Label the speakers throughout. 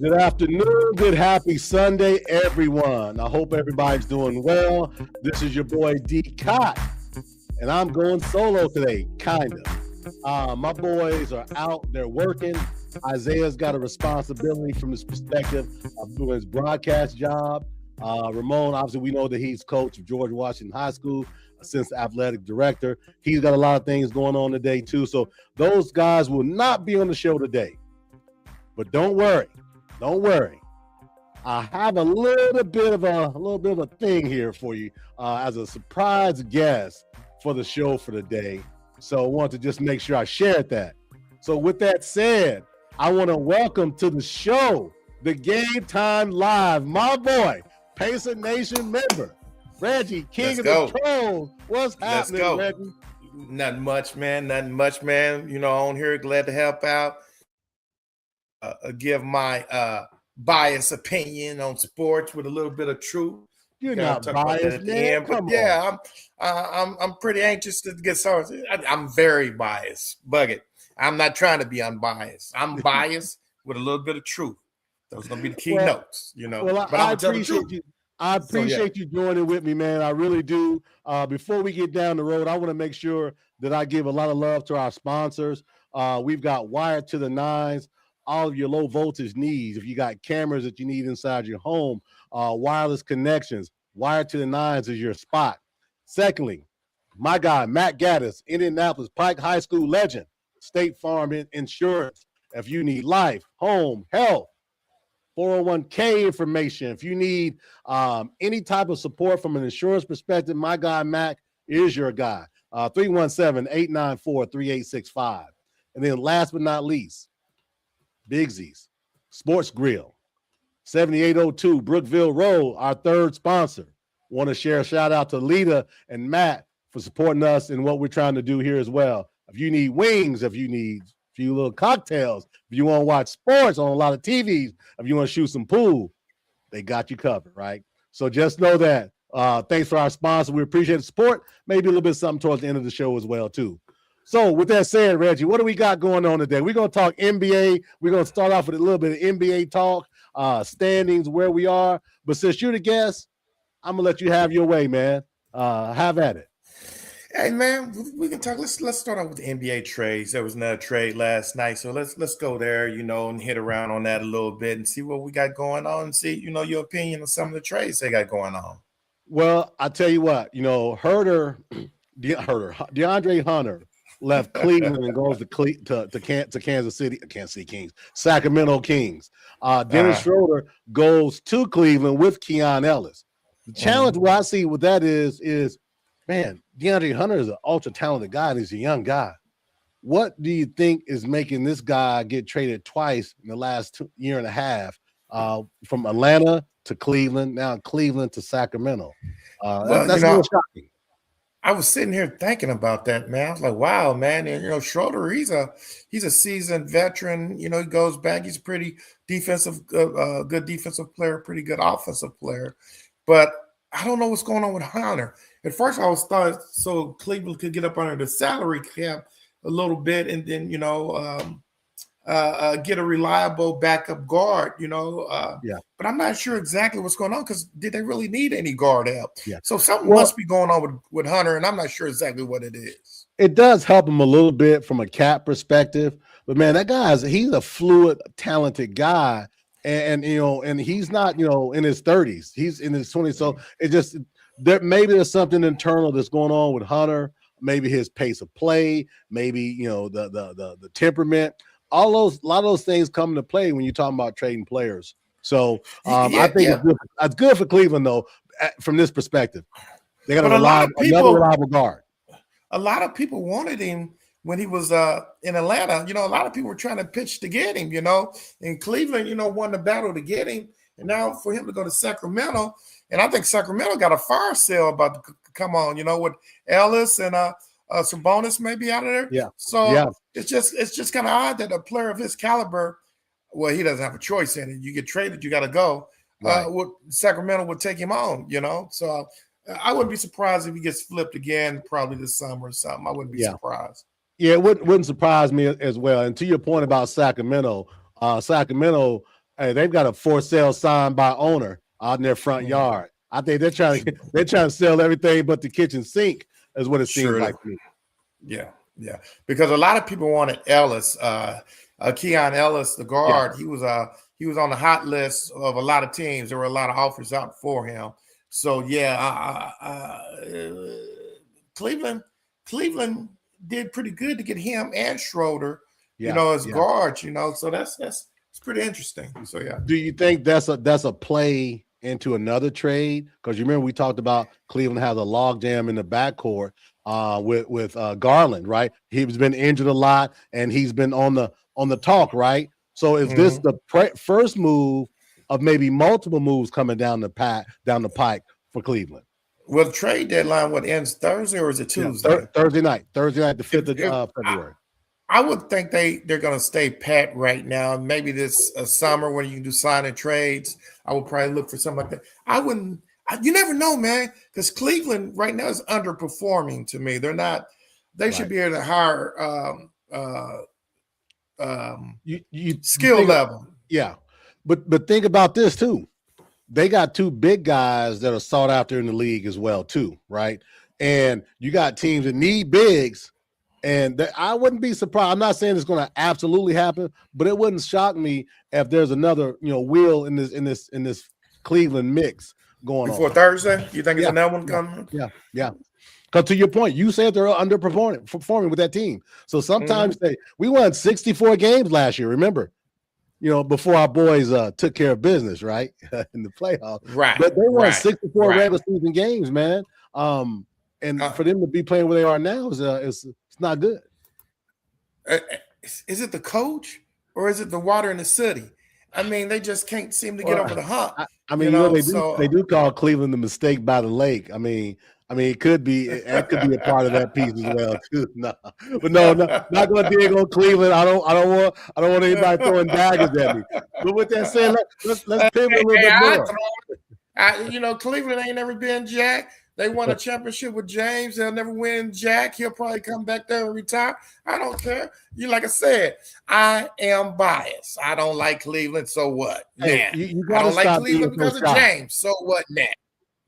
Speaker 1: Good afternoon, good happy Sunday, everyone. I hope everybody's doing well. This is your boy D. Cott, and I'm going solo today, kind of. My boys are out, they're working. Isaiah's got a responsibility from his perspective of doing his broadcast job. Ramon, obviously, we know that he's coach of George Washington High School, assistant athletic director. He's got a lot of things going on today, too. So those guys will not be on the show today. But don't worry. Don't worry. I have a little bit of a thing here for you as a surprise guest for the show for the day. So I want to just make sure I shared that. So with that said, I want to welcome to the show, the Game Time Live, my boy, Pacer Nation member, Reggie, King
Speaker 2: Let's
Speaker 1: of
Speaker 2: go.
Speaker 1: the Trolls. What's
Speaker 2: Let's
Speaker 1: happening,
Speaker 2: go.
Speaker 1: Reggie?
Speaker 2: Nothing much, man. Nothing much, man. On here, glad to help out. Give my biased opinion on sports with a little bit of truth.
Speaker 1: You're
Speaker 2: Gotta
Speaker 1: not
Speaker 2: talk about that
Speaker 1: biased,
Speaker 2: at the
Speaker 1: man.
Speaker 2: end. But
Speaker 1: Come on.
Speaker 2: yeah, I'm pretty anxious to get started. I'm very biased. Bug it. I'm not trying to be unbiased. I'm biased with a little bit of truth. Those are gonna be the key notes,
Speaker 1: Well,
Speaker 2: But
Speaker 1: I
Speaker 2: I'm gonna tell the
Speaker 1: appreciate
Speaker 2: truth.
Speaker 1: you. I
Speaker 2: So yeah.
Speaker 1: appreciate you joining with me, man. I really do. Before we get down the road, I want to make sure that I give a lot of love to our sponsors. We've got Wired to the Nines, all of your low voltage needs. If you got cameras that you need inside your home, wireless connections, Wired to the Nines is your spot. Secondly, my guy, Matt Gaddis, Indianapolis Pike High School legend, State Farm Insurance. If you need life, home, health, 401k information, if you need any type of support from an insurance perspective, my guy Mac is your guy. 317-894-3865. And then last but not least, Bigsy's Sports Grill, 7802 Brookville Road, our third sponsor. Want to share a shout out to Lita and Matt for supporting us in what we're trying to do here as well. If you need wings, if you need a few little cocktails, if you want to watch sports on a lot of TVs, if you want to shoot some pool, they got you covered, right? So just know that. Thanks for our sponsor. We appreciate the support. Maybe a little bit of something towards the end of the show as well, too. So with that said, Reggie, what do we got going on today? We're going to talk NBA. We're going to start off with a little bit of NBA talk, standings, where we are. But since you're the guest, I'm going to let you have your way, man. Have at it.
Speaker 2: Hey man, we can talk. Let's start off with the NBA trades. There was another trade last night, so let's go there, and hit around on that a little bit and see what we got going on, and see, your opinion on some of the trades they got going on.
Speaker 1: Well, I tell you what, DeAndre Hunter left Cleveland and goes to Kansas City Kings, Sacramento Kings. Dennis Schroeder goes to Cleveland with Keon Ellis. The challenge what I see with that is, man, DeAndre Hunter is an ultra talented guy and he's a young guy. What do you think is making this guy get traded twice in the last year and a half, from Atlanta to Cleveland, now Cleveland to Sacramento? That's a little shocking.
Speaker 2: I was sitting here thinking about that, man. I was like, wow, man. And Schroeder, he's a seasoned veteran. He goes back. He's a pretty good defensive player, pretty good offensive player. But I don't know what's going on with Hunter. At first, I was thought so Cleveland could get up under the salary cap a little bit, and then get a reliable backup guard.
Speaker 1: Yeah.
Speaker 2: But I'm not sure exactly what's going on, because did they really need any guard help?
Speaker 1: Yeah.
Speaker 2: So something must be going on with Hunter, and I'm not sure exactly what it is.
Speaker 1: It does help him a little bit from a cap perspective, but man, he's a fluid, talented guy. And he's not, in his 30s. He's in his 20s. So it just maybe there's something internal that's going on with Hunter. Maybe his pace of play. Maybe the temperament. A lot of those things come into play when you're talking about trading players. So I think it's good for Cleveland though, from this perspective. They got another reliable guard.
Speaker 2: A lot of people wanted him when he was in Atlanta. A lot of people were trying to pitch to get him, and Cleveland, won the battle to get him. And now for him to go to Sacramento, and I think Sacramento got a fire sale about to come on, with Ellis and Sabonis maybe out of there.
Speaker 1: Yeah.
Speaker 2: So it's just kind of odd that a player of his caliber, well, he doesn't have a choice in it. You get traded, you got to go. Right. Sacramento would take him on, So I wouldn't be surprised if he gets flipped again, probably this summer or something. I wouldn't be surprised.
Speaker 1: Yeah, it wouldn't surprise me as well. And to your point about Sacramento, Hey, they've got a for sale sign by owner out in their front yard. I think they're trying to sell everything but the kitchen sink, is what it seems like to me.
Speaker 2: Yeah, yeah. Because a lot of people wanted Ellis, Keon Ellis, the guard. Yeah. He was on the hot list of a lot of teams. There were a lot of offers out for him. So yeah, Cleveland did pretty good to get him and Schroeder, as guards. So that's it's pretty interesting. So yeah.
Speaker 1: Do you think that's a play into another trade? Because you remember we talked about Cleveland has a logjam in the backcourt with Garland, right? He's been injured a lot, and he's been on the talk, right? So is this the first move of maybe multiple moves coming down the pike for Cleveland?
Speaker 2: Well, the trade deadline ends Thursday, or is it Tuesday?
Speaker 1: Yeah, Thursday night, the 5th of February.
Speaker 2: I would think they're going to stay pat right now. Maybe this summer when you can do sign and trades, I would probably look for something like that. You never know, man, because Cleveland right now is underperforming to me. They're not. They should be able to hire skill level.
Speaker 1: Yeah, but think about this too. They got two big guys that are sought after in the league as well too, right? And you got teams that need bigs. And I wouldn't be surprised. I'm not saying it's going to absolutely happen, but it wouldn't shock me if there's another, wheel in this Cleveland mix going
Speaker 2: before Thursday. You think it's another one coming?
Speaker 1: Yeah. Because to your point, you said they're underperforming with that team. So sometimes we won 64 games last year. Remember, before our boys took care of business, right, in the playoffs.
Speaker 2: Right.
Speaker 1: But they won 64 regular season games, man. And for them to be playing where they are now is it's not good.
Speaker 2: Is it the coach or is it the water in the city? I mean, they just can't seem to get over the hump.
Speaker 1: They do call Cleveland the mistake by the lake. I mean, it could be a part of that piece as well too. No, but no, not going to dig on Cleveland. I don't want anybody throwing daggers at me. But with that said, let's pivot a little bit more.
Speaker 2: Cleveland ain't never been Jack. They won a championship with James. They'll never win Jack. He'll probably come back there and retire. I don't care. Like I said, I am biased. I don't like Cleveland. So what?
Speaker 1: Hey,
Speaker 2: I don't like Cleveland because of James. So what now?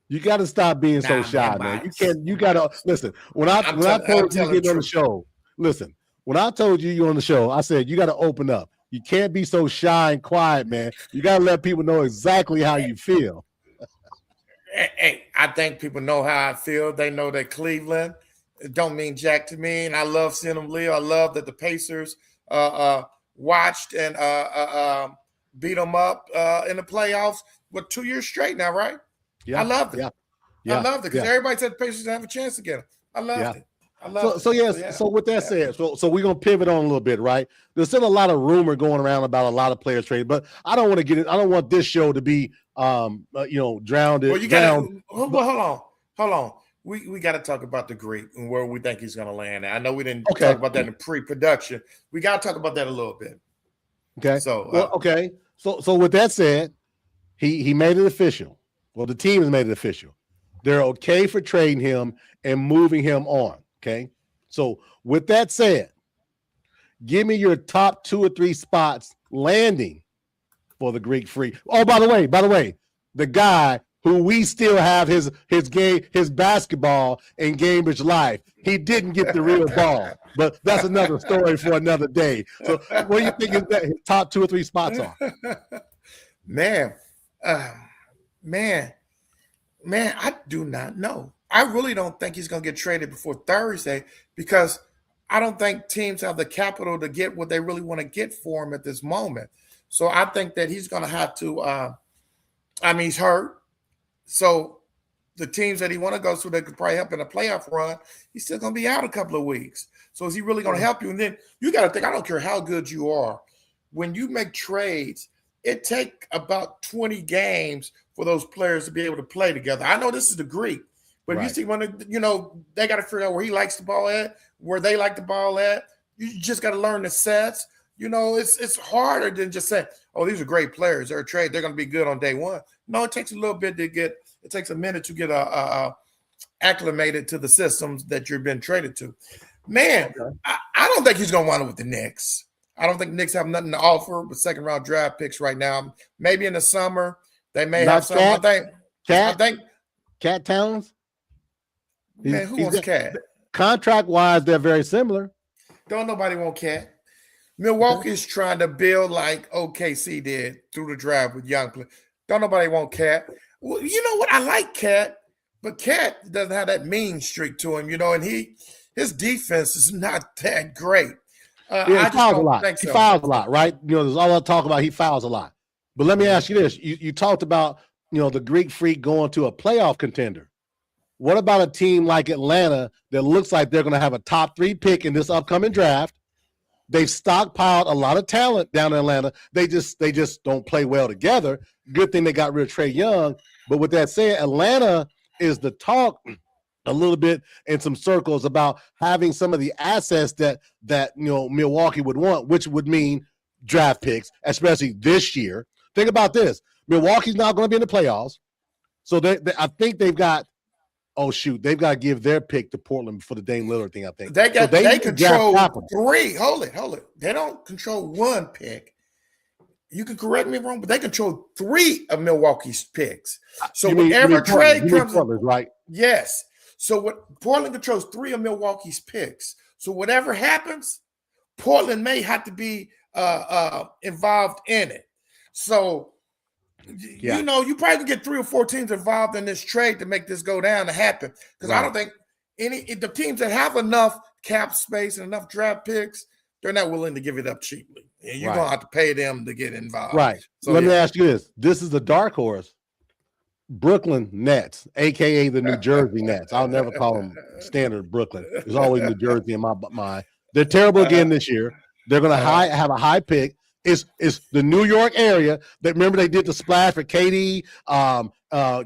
Speaker 1: You got to stop being so shy, man. You got to listen. When I told you to get on the show, listen. When I told you on the show, I said you got to open up. You can't be so shy and quiet, man. You got to let people know exactly how you feel.
Speaker 2: Hey, I think people know how I feel. They know that Cleveland don't mean jack to me, and I love seeing them live. I love that the Pacers watched and beat them up in the playoffs. 2 years straight now, right?
Speaker 1: Yeah,
Speaker 2: I loved it.
Speaker 1: Yeah,
Speaker 2: I loved it because everybody said the Pacers didn't have a chance to get them. I loved it.
Speaker 1: So with that said, so we're gonna pivot on a little bit, right? There's still a lot of rumor going around about a lot of players trade, but I don't want to get it. I don't want this show to be drowned.
Speaker 2: Well, you got hold on. We got to talk about the Greek and where we think he's going to land. I know we didn't talk about that in pre-production. We got to talk about that a little bit.
Speaker 1: Okay. So with that said, he made it official. Well, the team has made it official. They're okay for trading him and moving him on. Okay. So with that said, give me your top 2 or 3 spots landing for the Greek Freak. Oh, by the way, the guy who we still have his basketball in Cambridge Life. He didn't get the real ball, but that's another story for another day. So what do you think is that his top 2 or 3 spots are?
Speaker 2: Man, I do not know. I really don't think he's going to get traded before Thursday because I don't think teams have the capital to get what they really want to get for him at this moment. So I think that he's going to have to he's hurt. So the teams that he want to go to that could probably help in a playoff run, he's still going to be out a couple of weeks. So is he really going to help you? And then you got to think, I don't care how good you are. When you make trades, it takes about 20 games for those players to be able to play together. I know this is the Greek, but you see when they got to figure out where he likes the ball at, where they like the ball at. You just got to learn the sets. It's harder than just saying, oh, these are great players. They're a trade. They're going to be good on day one. No, it takes a little bit it takes a minute to get acclimated to the systems that you've been traded to. Man, I don't think he's going to wind up with the Knicks. I don't think Knicks have nothing to offer but second round draft picks right now. Maybe in the summer they may
Speaker 1: Not
Speaker 2: have some.
Speaker 1: Cat?
Speaker 2: I think
Speaker 1: Cat Towns.
Speaker 2: man, who wants Cat?
Speaker 1: Contract wise, they're very similar.
Speaker 2: Don't nobody want Cat. Milwaukee is trying to build like OKC did through the draft with young players. Don't nobody want Cat. Well, you know what? I like Cat, but Cat doesn't have that mean streak to him, and his defense is not that great.
Speaker 1: He fouls a lot. He fouls a lot, right? There's all that talk about he fouls a lot. But let me ask you this: you talked about the Greek Freak going to a playoff contender. What about a team like Atlanta that looks like they're going to have a top 3 pick in this upcoming draft? They've stockpiled a lot of talent down in Atlanta. They just don't play well together. Good thing they got rid of Trae Young. But with that said, Atlanta is the talk a little bit in some circles about having some of the assets that Milwaukee would want, which would mean draft picks, especially this year. Think about this: Milwaukee's not going to be in the playoffs, so I think they've got. Oh shoot, they've got to give their pick to Portland for the Dame Lillard thing. I think
Speaker 2: they control 3. Hold it. They don't control 1 pick. You can correct me if I'm wrong, but they control 3 of Milwaukee's picks. So whenever trade comes,
Speaker 1: right?
Speaker 2: Yes. So what Portland controls 3 of Milwaukee's picks. So whatever happens, Portland may have to be involved in it. So. Yeah. You probably can get 3 or 4 teams involved in this trade to make this go down to happen. Because I don't think the teams that have enough cap space and enough draft picks, they're not willing to give it up cheaply. And you're going to have to pay them to get involved.
Speaker 1: Right. So let me ask you this. This is the dark horse. Brooklyn Nets, a.k.a. the New Jersey Nets. I'll never call them standard Brooklyn. There's always New Jersey in my mind. They're terrible again this year. They're going to have a high pick. It's the New York area that, remember, they did the splash for KD,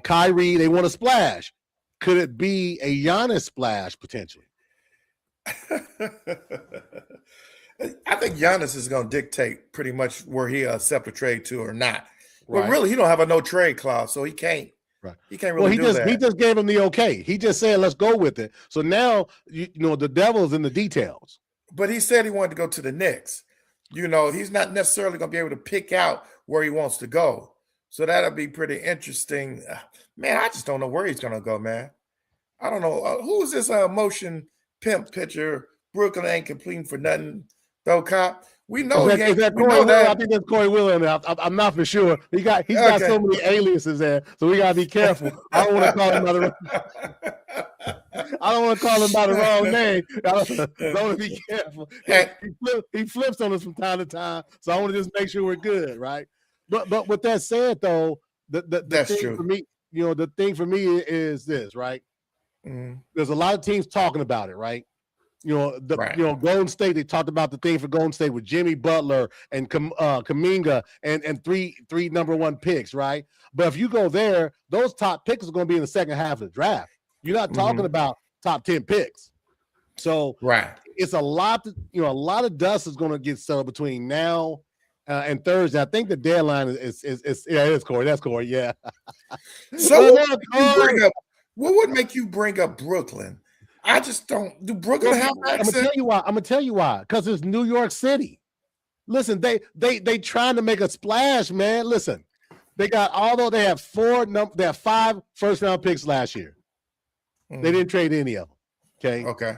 Speaker 1: Kyrie. They want to splash. Could it be a Giannis splash potentially?
Speaker 2: I think Giannis is going to dictate pretty much where he accept a trade to or not. Right. But really, he don't have a no trade clause, so he can't. Right. He can't really do that.
Speaker 1: He just gave him the okay. He just said, "Let's go with it." So now the devil's in the details.
Speaker 2: But he said he wanted to go to the Knicks. He's not necessarily going to be able to pick out where he wants to go. So that'll be pretty interesting. Man, I just don't know where he's going to go, man. I don't know. Who's this motion pimp pitcher? Brooklyn ain't completing for nothing, though, Cop. We know he ain't.
Speaker 1: I think that's Corey Wheeler. I'm not for sure. He's got so many aliases there, so we got to be careful. I don't want to call him by the wrong name. I want to be careful. He flips on us from time to time, so I want to just make sure we're good, right? But with that said, though, the thing true. For me, the thing for me is this, right? Mm-hmm. There's a lot of teams talking about it, right? Golden State, they talked about the thing for Golden State with Jimmy Butler and Kuminga and three number 1 picks, right? But if you go there, those top picks are going to be in the second half of the draft. You're not talking about top 10 picks. So it's a lot of dust is going to get settled between now and Thursday. I think the deadline is it's Corey. That's Corey, yeah.
Speaker 2: So what would make you bring up Brooklyn? I just don't. Do Brooklyn have access?
Speaker 1: I'm gonna tell you why. Because it's New York City. Listen, they trying to make a splash, man. Listen, they have 5 first round picks last year. They didn't trade any of them.
Speaker 2: Okay.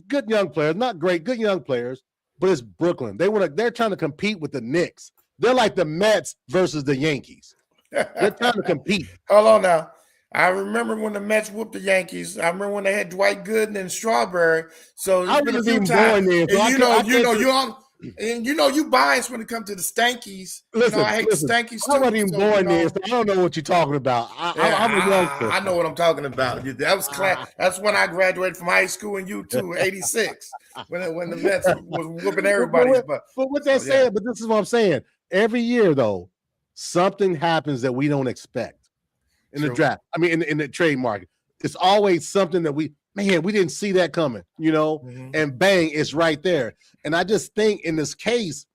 Speaker 1: Good young players, not great, good young players, but it's Brooklyn. They're trying to compete with the Knicks. They're like the Mets versus the Yankees. They're trying to compete.
Speaker 2: Hold on now. I remember when the Mets whooped the Yankees. I remember when they had Dwight Gooden and Strawberry. So
Speaker 1: I was even born there.
Speaker 2: You biased when it comes to the Stankies. I hate the Stankies too.
Speaker 1: I wasn't even born there, so I don't know what you're talking about. I'm a youngster.
Speaker 2: I know what I'm talking about. That was class. That's when I graduated from high school in U2, '86, when the Mets was whooping everybody.
Speaker 1: But with that said, but this is what I'm saying. Every year, though, something happens that we don't expect. In the draft, in the trade market, it's always something that we didn't see that coming, and bang, it's right there. And I just think in this case,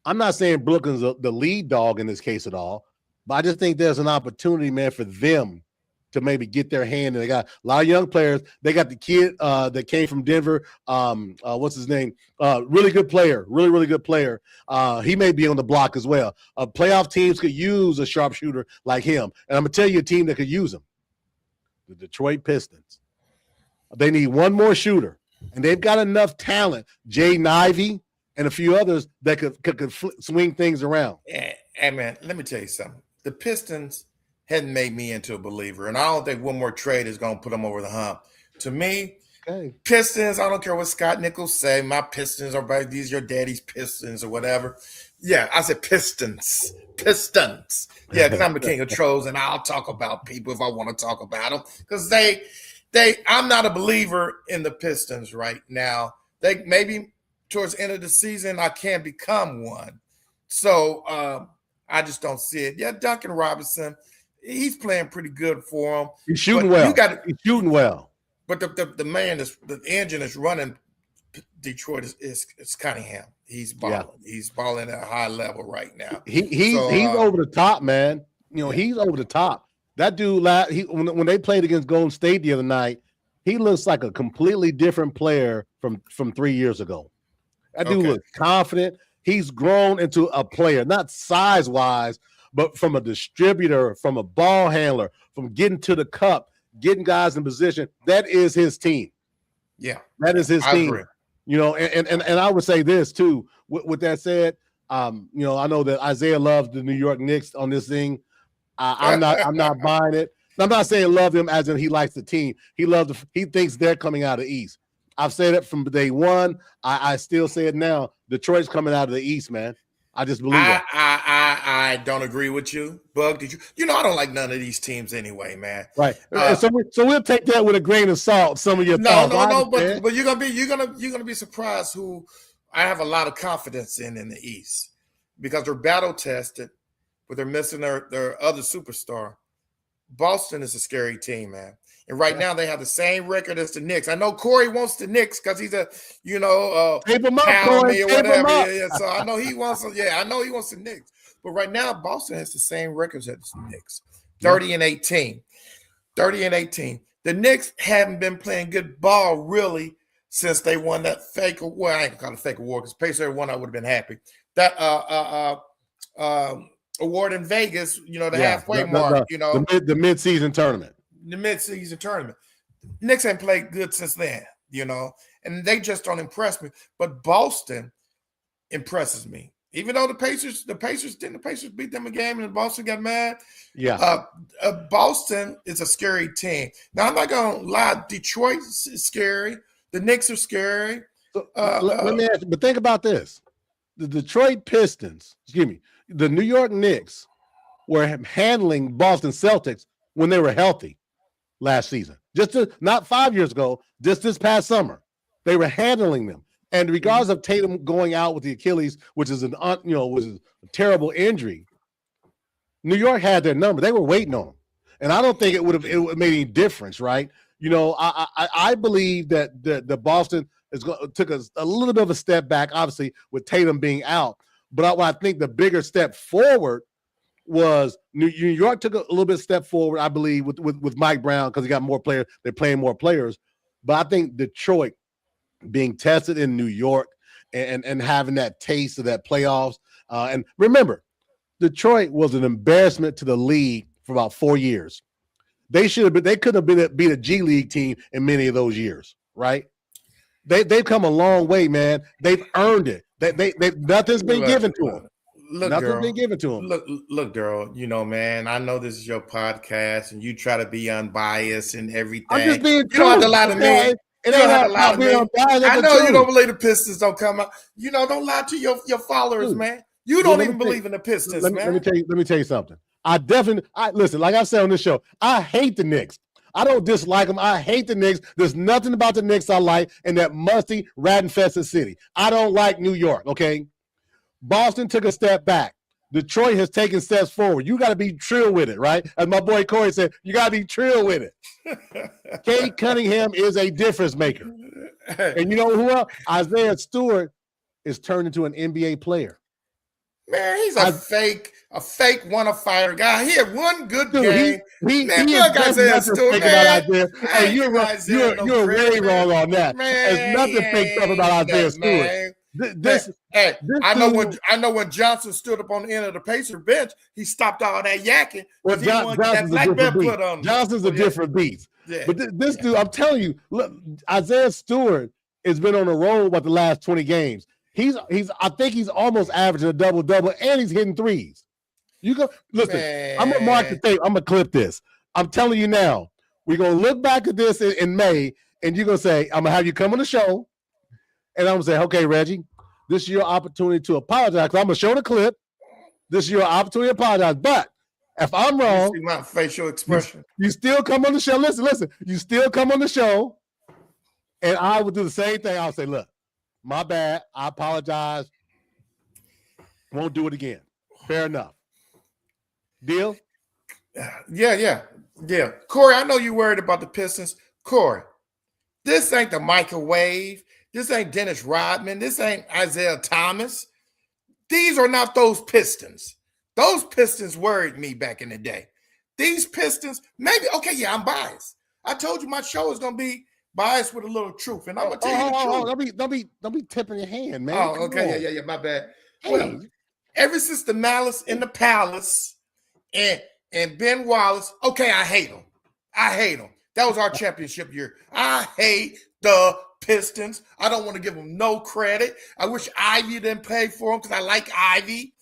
Speaker 1: I'm not saying Brooklyn's the lead dog in this case at all, but I just think there's an opportunity, man, for them to maybe get their hand. And they got a lot of young players. They got the kid that came from Denver. What's his name? Really good player. Really good player. He may be on the block as well. Playoff teams could use a sharpshooter like him. And I'm going to tell you a team that could use him. The Detroit Pistons. They need one more shooter. And they've got enough talent. Jaden Ivey and a few others that could swing things around.
Speaker 2: Hey, man, let me tell you something. The Pistons hadn't made me into a believer, and I don't think one more trade is going to put them over the hump. To me, Pistons, I don't care what Scott Nichols say, my Pistons are these your daddy's Pistons or whatever. Yeah, I said Pistons. Yeah, because I'm the king of trolls, and I'll talk about people if I want to talk about them, because I'm not a believer in the Pistons right now. They maybe towards the end of the season, I can become one. So I just don't see it. Yeah, Duncan Robinson, he's playing pretty good for him.
Speaker 1: He's shooting well. He's shooting well.
Speaker 2: But the engine is running Detroit is Cunningham. He's balling. Yeah. He's balling at a high level right now.
Speaker 1: He's over the top, man. He's over the top. That dude, when they played against Golden State the other night, he looks like a completely different player from 3 years ago. That dude looks confident. He's grown into a player, not size-wise, but from a distributor, from a ball handler, from getting to the cup, getting guys in position. That is his team.
Speaker 2: Yeah.
Speaker 1: That is his team.
Speaker 2: Agree.
Speaker 1: And I would say this too. With that said, I know that Isaiah loves the New York Knicks on this thing. I'm not buying it. I'm not saying love them as in he likes the team. He thinks they're coming out of the East. I've said it from day one. I still say it now. Detroit's coming out of the East, man. I just believe it.
Speaker 2: I don't agree with you, Bug. Did you? I don't like none of these teams anyway, man.
Speaker 1: Right. So we'll take that with a grain of salt. Some of your
Speaker 2: thoughts. No. But you're gonna be surprised who I have a lot of confidence in the East, because they're battle tested, but they're missing their other superstar. Boston is a scary team, man. And right now they have the same record as the Knicks. I know Corey wants the Knicks because he's a,
Speaker 1: tape him up, Corey,
Speaker 2: or whatever. Yeah. So I know he wants the Knicks. But right now, Boston has the same records as the Knicks. 30-18. 30-18. The Knicks haven't been playing good ball really since they won that fake award. I ain't gonna call it fake award because Pacers won, I would have been happy. That award in Vegas, the halfway mark,
Speaker 1: the mid-season tournament.
Speaker 2: The mid-season tournament. Knicks ain't played good since then, and they just don't impress me. But Boston impresses me. Even though the Pacers beat them a game and Boston got mad.
Speaker 1: Yeah.
Speaker 2: Boston is a scary team. Now, I'm not going to lie. Detroit is scary. The Knicks are scary.
Speaker 1: Let me ask you, but think about this. The Detroit Pistons, the New York Knicks were handling Boston Celtics when they were healthy last season. Not 5 years ago, just this past summer. They were handling them. And regardless of Tatum going out with the Achilles, which is was a terrible injury, New York had their number. They were waiting on him. And I don't think it would have made any difference, right? I believe that the Boston took a little bit of a step back, obviously, with Tatum being out. But I think the bigger step forward was New York took a little bit step forward, I believe, with Mike Brown, because he got more players. They're playing more players. But I think Detroit being tested in New York and having that taste of that playoffs. And remember, Detroit was an embarrassment to the league for about 4 years. They couldn't have beat a G League team in many of those years, right? They've come a long way, man. They've earned it. Nothing's been given to them. Nothing's been given to them.
Speaker 2: Look, girl. Man, I know this is your podcast, and you try to be unbiased and everything.
Speaker 1: I'm just being true.
Speaker 2: You don't have to lie to me. You don't have to lie to me. I know you don't believe the Pistons don't come out. Don't lie to your followers, man. You don't even believe in the Pistons, man.
Speaker 1: Let me tell you something. Listen, like I said on this show, I hate the Knicks. I don't dislike them. I hate the Knicks. There's nothing about the Knicks I like in that musty, rat-infested city. I don't like New York, okay? Boston took a step back. Detroit has taken steps forward. You got to be trill with it, right? As my boy Corey said, you got to be trill with it. Cade Cunningham is a difference maker. And you know who else? Isaiah Stewart is turned into an NBA player.
Speaker 2: Man, he's a fake a fake fighter guy. He had one good
Speaker 1: Dude,
Speaker 2: game.
Speaker 1: he
Speaker 2: Man,
Speaker 1: is
Speaker 2: fuck Isaiah
Speaker 1: nothing
Speaker 2: Stewart,
Speaker 1: fake about
Speaker 2: man.
Speaker 1: Isaiah.
Speaker 2: I
Speaker 1: Hey,
Speaker 2: ain't giving Isaiah no
Speaker 1: you're
Speaker 2: credit,
Speaker 1: way
Speaker 2: man.
Speaker 1: wrong on that. There's
Speaker 2: Man,
Speaker 1: nothing fake stuff about Isaiah Stewart.
Speaker 2: man.
Speaker 1: This
Speaker 2: Hey,
Speaker 1: this
Speaker 2: I know
Speaker 1: dude,
Speaker 2: when Johnson stood up on the end of the Pacer bench, he stopped all that yakking
Speaker 1: well,
Speaker 2: because he wanted that
Speaker 1: Johnson's a
Speaker 2: black belt
Speaker 1: different beast.
Speaker 2: put on him.
Speaker 1: Johnson's a different beast.
Speaker 2: Yeah.
Speaker 1: But this dude, I'm telling you, look, Isaiah Stewart has been on the road about the last 20 games. I think he's almost averaging a double-double, and he's hitting threes. You go listen.
Speaker 2: Man.
Speaker 1: I'm gonna mark the tape. I'm gonna clip this. I'm telling you now. We're gonna look back at this in May, and you're gonna say, "I'm gonna have you come on the show," and I'm gonna say, "Okay, Reggie, this is your opportunity to apologize." Because I'm gonna show the clip. This is your opportunity to apologize. But if I'm wrong,
Speaker 2: you see my facial expression.
Speaker 1: You still come on the show. Listen. You still come on the show, and I would do the same thing. I'll say, "Look, my bad. I apologize. Won't do it again." Fair enough. Deal?
Speaker 2: Yeah. Corey, I know you're worried about the Pistons. Corey, this ain't the microwave. This ain't Dennis Rodman. This ain't Isaiah Thomas. These are not those Pistons. Those Pistons worried me back in the day. These Pistons, maybe, okay, yeah, I'm biased. I told you my show is going to be biased with a little truth, and I'm going to tell you the truth.
Speaker 1: Don't be tipping your hand, man.
Speaker 2: Oh, okay, yeah, my bad. Hey. Well, ever since the Malice in the Palace and Ben Wallace, okay, I hate them. That was our championship year. I hate the Pistons. I don't want to give them no credit. I wish Ivy didn't pay for them because I like Ivy.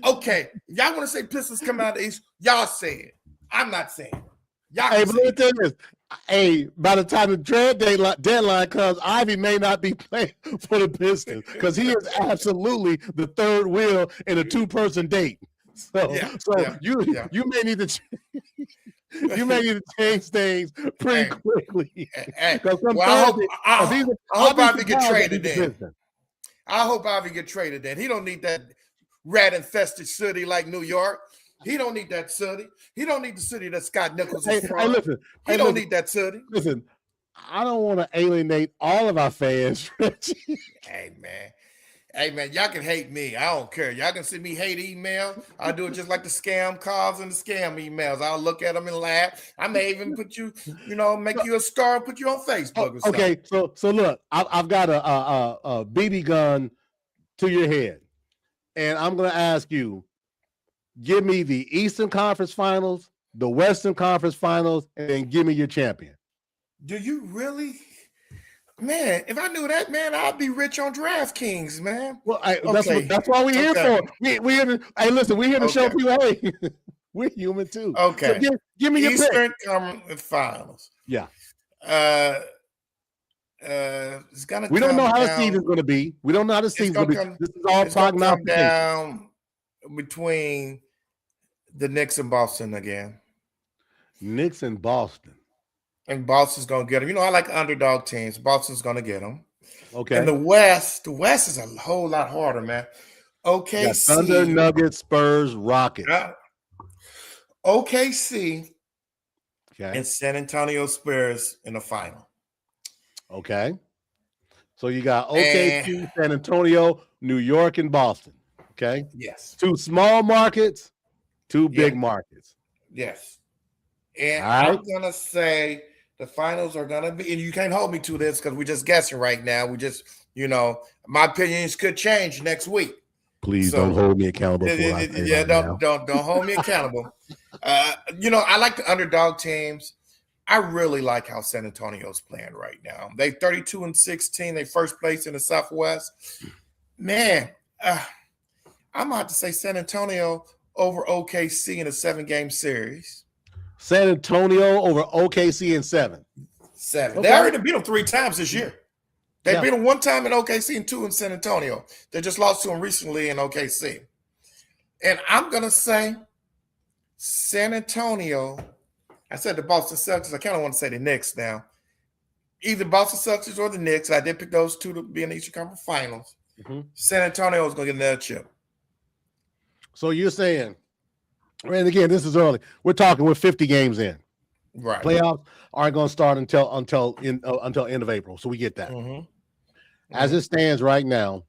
Speaker 2: Okay, if y'all want to say Pistons come out of the East, y'all say it. I'm not saying it. Y'all
Speaker 1: but let me tell you this. Hey, by the time the trade deadline comes, Ivy may not be playing for the Pistons because he is absolutely the third wheel in a two-person date. You may need to change things pretty quickly.
Speaker 2: Well, I hope Ivy get traded then. I hope Ivy get traded then. He don't need that rat-infested city like New York. He don't need that city. He don't need the city that Scott Nichols is from. He don't need that city.
Speaker 1: Listen, I don't want to alienate all of our fans.
Speaker 2: Hey, man, y'all can hate me. I don't care. Y'all can send me hate email. I'll do it just like the scam calls and the scam emails. I'll look at them and laugh. I may even put you, make you a star and put you on Facebook or something.
Speaker 1: Okay, so look, I've got a BB gun to your head, and I'm going to ask you, give me the Eastern Conference Finals, the Western Conference Finals, and then give me your champion.
Speaker 2: Do you really? Man, if I knew that, man, I'd be rich on DraftKings, man.
Speaker 1: Well, that's why we're here for. Hey, listen, we're here to show people, hey, we're human too.
Speaker 2: Okay.
Speaker 1: So give me your
Speaker 2: Eastern Conference Finals.
Speaker 1: Yeah.
Speaker 2: It's gonna.
Speaker 1: We don't know how the season's going to be. We don't know how the season's going to be. This is all prognostication.
Speaker 2: Down between the Knicks and Boston again.
Speaker 1: Knicks and Boston.
Speaker 2: And Boston's going to get them. I like underdog teams. Boston's going to get them.
Speaker 1: Okay.
Speaker 2: And the West is a whole lot harder, man. OKC.
Speaker 1: Thunder, Nuggets, Spurs, Rockets.
Speaker 2: OKC and San Antonio Spurs in the final.
Speaker 1: Okay. So you got OKC, San Antonio, New York, and Boston. Okay.
Speaker 2: Yes. 2
Speaker 1: small markets, 2 big markets.
Speaker 2: Yes. And I'm going to say the finals are going to be, and you can't hold me to this because we're just guessing right now. We just, my opinions could change next week.
Speaker 1: Please don't hold me accountable.
Speaker 2: Don't hold me accountable. I like the underdog teams. I really like how San Antonio's playing right now. They 32-16. They first place in the Southwest. Man, I'm about to say San Antonio over OKC in a 7-game series.
Speaker 1: San Antonio over OKC in 7.
Speaker 2: 7. Okay. They already beat them 3 times this year. They beat them 1 time in OKC and 2 in San Antonio. They just lost to them recently in OKC. And I'm going to say San Antonio. I said the Boston Celtics. I kind of want to say the Knicks now. Either Boston Celtics or the Knicks. I did pick those 2 to be in the Eastern Conference Finals. Mm-hmm. San Antonio is going to get another chip.
Speaker 1: So you're saying, and again, this is early. We're 50 games in.
Speaker 2: Right.
Speaker 1: Playoffs aren't going to start until end of April. So we get that. Mm-hmm. As it stands right now,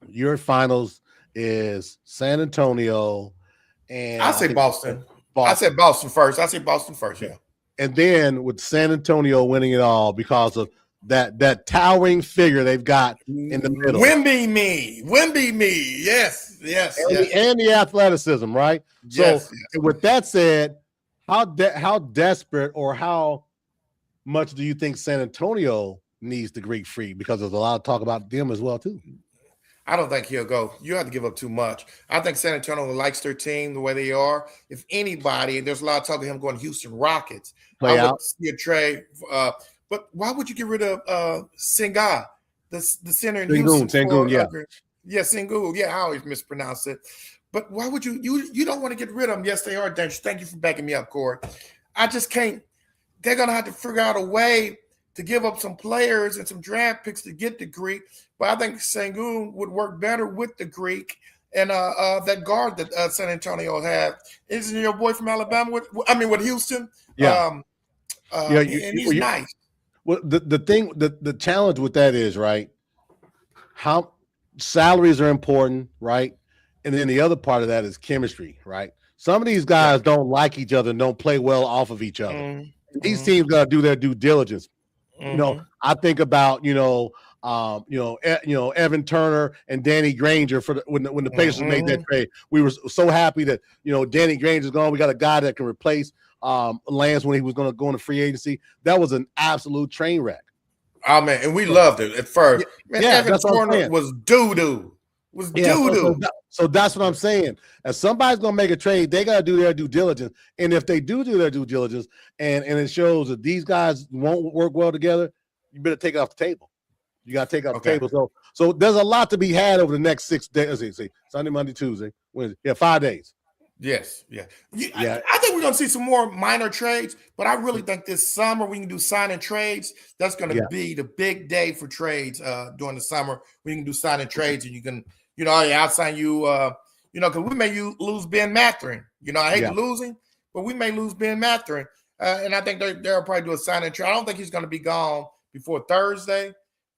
Speaker 1: your finals is San Antonio And
Speaker 2: I say Boston.
Speaker 1: Boston.
Speaker 2: I said Boston first. I say Boston first. Yeah.
Speaker 1: And then with San Antonio winning it all because of that towering figure they've got in the middle.
Speaker 2: Wimby me. Yes.
Speaker 1: And the athleticism, right?
Speaker 2: Yes,
Speaker 1: so with that said, how desperate or how much do you think San Antonio needs the Greek Freak? Because there's a lot of talk about them as well too.
Speaker 2: I don't think he'll go. You have to give up too much. I think San Antonio likes their team the way they are. If anybody, and there's a lot of talk of him going Houston Rockets, I would see a trade. But why would you get rid of Sengun, the center in Houston?
Speaker 1: Sengun, yeah.
Speaker 2: Yeah, Sengun. Yeah, I always mispronounce it. But why would you don't want to get rid of them? Yes, they are dangerous. Thank you for backing me up, Corey. I just can't. They're going to have to figure out a way to give up some players and some draft picks to get the Greek. But I think Sengun would work better with the Greek and that guard that San Antonio have. Isn't your boy from Alabama? With Houston?
Speaker 1: Yeah.
Speaker 2: And he's nice.
Speaker 1: Well, the challenge with that is, right, how salaries are important, right? And then the other part of that is chemistry, right? Some of these guys don't like each other and don't play well off of each other. Mm-hmm. These teams got to do their due diligence. Mm-hmm. I think about Evan Turner and Danny Granger when the Pacers made that trade. We were so happy that Danny Granger's gone. We got a guy that can replace Lance when he was going to go into free agency. That was an absolute train wreck.
Speaker 2: Oh man, and we loved it at first. Evan Turner was doo-doo.
Speaker 1: So that's what I'm saying. If somebody's gonna make a trade, they gotta do their due diligence. And if they do their due diligence, and it shows that these guys won't work well together, you better take it off the table. You gotta take it off the table. So there's a lot to be had over the next 6 days. Sunday, Monday, Tuesday, Wednesday. Yeah, 5 days.
Speaker 2: Yes, yeah. I think we're gonna see some more minor trades, but I really think this summer we can do sign and trades. That's gonna be the big day for trades during the summer. We can do sign and trades, and you can. I'll sign you, because we may lose Ben Mathurin. I hate losing, but we may lose Ben Mathurin. And I think they'll probably do a sign and trade. I don't think he's going to be gone before Thursday,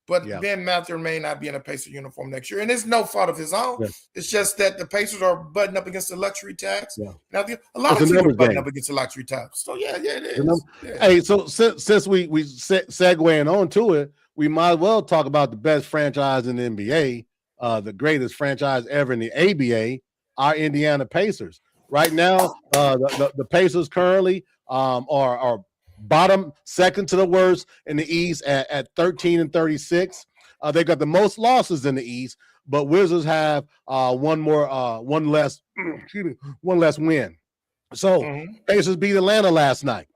Speaker 2: but Ben Mathurin may not be in a Pacer uniform next year. And it's no fault of his own. Yeah. It's just that the Pacers are butting up against the luxury tax. Yeah. Now, a lot of teams are butting up against the luxury tax. So, it is.
Speaker 1: Hey, so since we segueing on to it, we might as well talk about the best franchise in the NBA. The greatest franchise ever in the ABA, our Indiana Pacers. Right now, the Pacers currently are bottom, second to the worst in the East at 13-36. They got the most losses in the East, but Wizards have one less win. So Pacers beat Atlanta last night.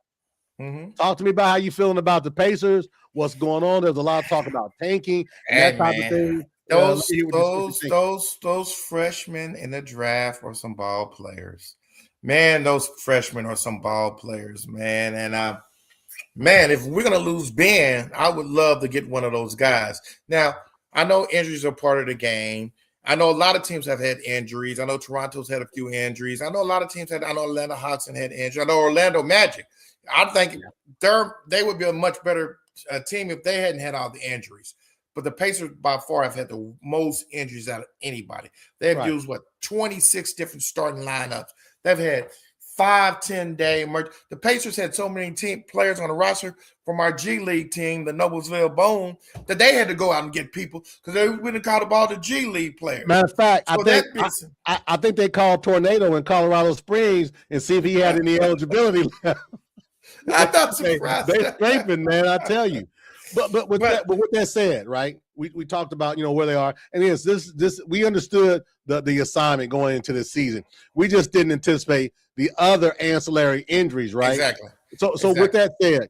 Speaker 1: Talk to me about how you feeling about the Pacers. What's going on? There's a lot of talk about tanking and that type of thing.
Speaker 2: Those freshmen in the draft are some ball players. Man, those freshmen are some ball players, man. And if we're gonna lose Ben, I would love to get one of those guys. Now, I know injuries are part of the game. I know a lot of teams have had injuries. I know Toronto's had a few injuries. I know a lot of teams I know Atlanta Hawks had injuries. I know Orlando Magic. I think they would be a much better team if they hadn't had all the injuries. But the Pacers by far have had the most injuries out of anybody. They've used 26 different starting lineups. They've had 5-10-day merge. The Pacers had so many players on the roster from our G League team, the Noblesville Bone, that they had to go out and get people because they wouldn't call the ball the G League players.
Speaker 1: Matter of fact, I think they called Tornado in Colorado Springs and see if he had any eligibility left.
Speaker 2: I'm not surprised.
Speaker 1: They're scraping, man. I tell you. But with that said, right? We talked about where they are, and this we understood the assignment going into this season. We just didn't anticipate the other ancillary injuries, right?
Speaker 2: Exactly.
Speaker 1: So with that said,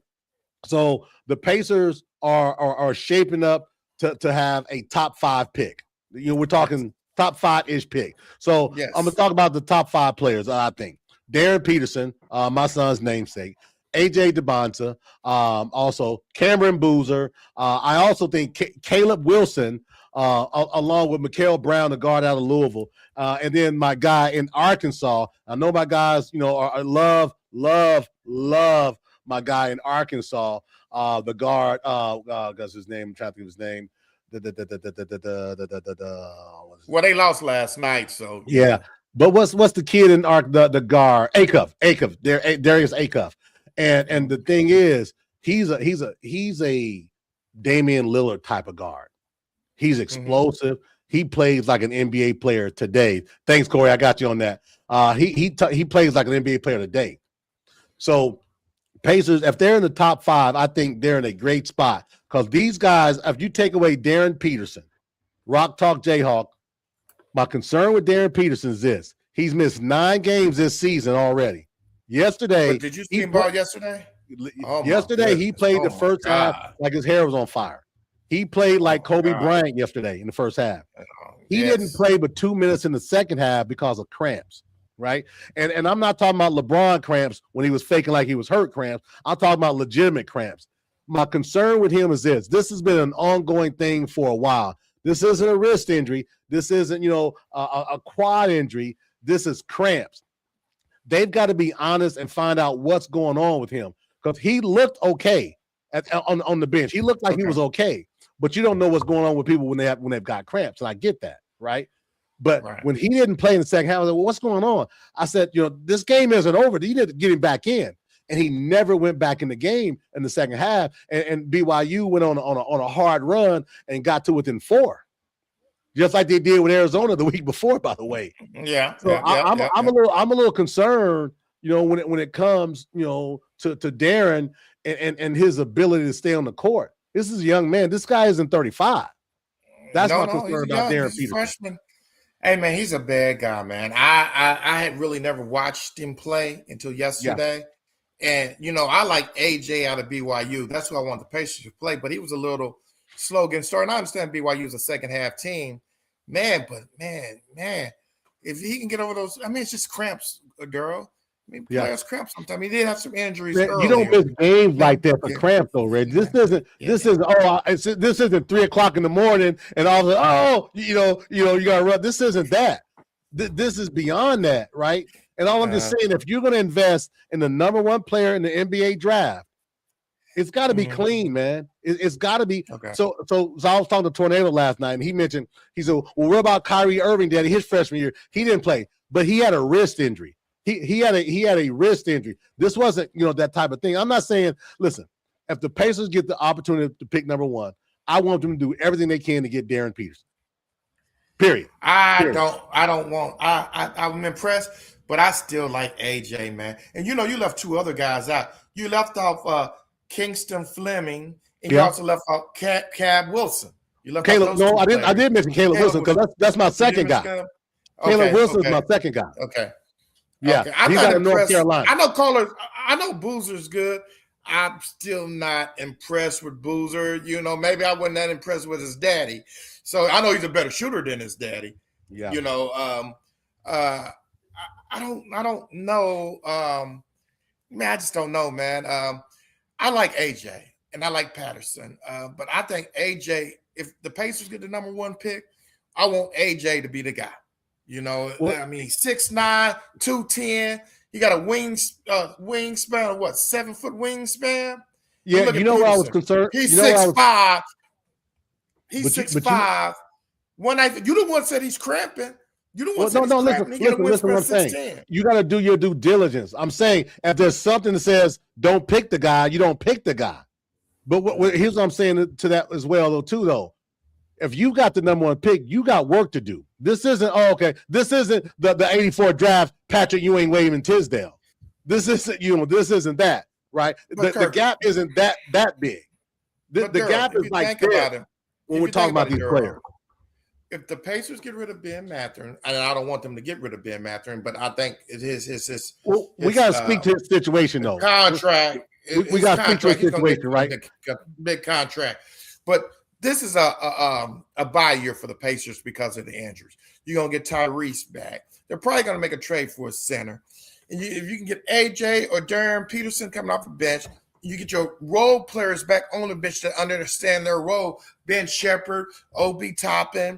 Speaker 1: so the Pacers are shaping up to have a top 5 pick. We're talking top 5-ish pick. So I'm gonna talk about the top 5 players. I think Darren Peterson, my son's namesake. AJ DeBonta, also Cameron Boozer. I also think Caleb Wilson, along with Mikael Brown, the guard out of Louisville, and then my guy in Arkansas. I know my guys, I love my guy in Arkansas, the guard. What's his name? I'm trying to think of his name.
Speaker 2: Well, they lost last night, so
Speaker 1: yeah. But what's the kid in Ark, the guard, Acuff, Darius Acuff. And the thing is, he's a Damian Lillard type of guard. He's explosive. He plays like an NBA player today. Thanks, Corey. I got you on that. He plays like an NBA player today. So Pacers, if they're in the top 5, I think they're in a great spot because these guys, if you take away Darren Peterson, Rock Talk Jayhawk, my concern with Darren Peterson is this. He's missed 9 games this season already. Yesterday.
Speaker 2: But did you see him ball yesterday?
Speaker 1: Yesterday, he played the first half like his hair was on fire. He played like Kobe Bryant yesterday in the first half. He didn't play but 2 minutes in the second half because of cramps, right? And I'm not talking about LeBron cramps when he was faking like he was hurt cramps. I'm talking about legitimate cramps. My concern with him is this. This has been an ongoing thing for a while. This isn't a wrist injury. This isn't, a quad injury. This is cramps. They've got to be honest and find out what's going on with him because he looked okay on the bench. He looked like he was okay, but you don't know what's going on with people when they've got cramps, and I get that, right? But when he didn't play in the second half, I was like, well, what's going on? I said, this game isn't over. You need to get him back in. And he never went back in the game in the second half. And BYU went on a hard run and got to within 4. Just like they did with Arizona the week before, by the way.
Speaker 2: Yeah.
Speaker 1: So I'm a little concerned, when it comes, to Darren and his ability to stay on the court. This is a young man. This guy isn't 35. That's my concern about Darren Peterson.
Speaker 2: Freshman. Hey man, he's a bad guy, man. I had really never watched him play until yesterday. Yeah. And I like AJ out of BYU. That's who I want the Pacers to play, but he was a little slow getting started. And I understand BYU is a second half team. Man, if he can get over those, it's just cramps, Daryl. Players cramp sometimes. He did have some injuries.
Speaker 1: You don't miss games like that for cramp, though, Red. This isn't 3:00 in the morning, and all the you got to run. This isn't that. This is beyond that, right? And all I'm just saying, if you're going to invest in the number 1 player in the NBA draft, it's got to be clean, man. It's got to be. Okay. So I was talking to Tornado last night, and he said, well, what about Kyrie Irving, Daddy? His freshman year, he didn't play, but he had a wrist injury. He had a wrist injury. This wasn't, that type of thing. I'm not saying, listen, if the Pacers get the opportunity to pick number 1, I want them to do everything they can to get Darren Peterson. Period.
Speaker 2: I'm impressed, but I still like AJ, man. And you left 2 other guys out. You left off Kingston Fleming, and you also left off Cab Wilson. You left
Speaker 1: Caleb. No, I didn't. I did mention Caleb Wilson because that's my second guy. Caleb Wilson is my second guy.
Speaker 2: Okay.
Speaker 1: Yeah,
Speaker 2: okay. I'm
Speaker 1: he's
Speaker 2: not
Speaker 1: out of North Carolina.
Speaker 2: I know Boozer's good. I'm still not impressed with Boozer. Maybe I wasn't that impressed with his daddy. So I know he's a better shooter than his daddy.
Speaker 1: Yeah.
Speaker 2: I don't know. I just don't know, man. I like AJ and I like Patterson. But I think AJ, if the Pacers get the number 1 pick, I want AJ to be the guy. 6'9", 210. He got a wingspan of what, 7-foot wingspan?
Speaker 1: Yeah, where I was concerned.
Speaker 2: He's 6'5". He's 6'5". You the one said he's cramping. You the one said he's cramping.
Speaker 1: Listen what I'm saying. You got to do your due diligence. I'm saying if there's something that says don't pick the guy, you don't pick the guy. But here's what I'm saying to that as well, though. If you got the number 1 pick, you got work to do. This isn't This isn't the 84 draft Patrick Ewing, Wayman Tisdale. This isn't this isn't that, right? The gap isn't that big. The gap is like this when we're talking about these players.
Speaker 2: If the Pacers get rid of Ben Mathurin, and I don't want them to get rid of Ben Mathurin, but I think it is his.
Speaker 1: Well, we got to speak to his situation though.
Speaker 2: Contract.
Speaker 1: We got to speak to his situation, right?
Speaker 2: Big contract, but. This is a bye year for the Pacers because of the injuries. You're going to get Tyrese back. They're probably going to make a trade for a center. And if you can get AJ or Darren Peterson coming off the bench, you get your role players back on the bench that understand their role. Ben Shepherd, Obi Toppin.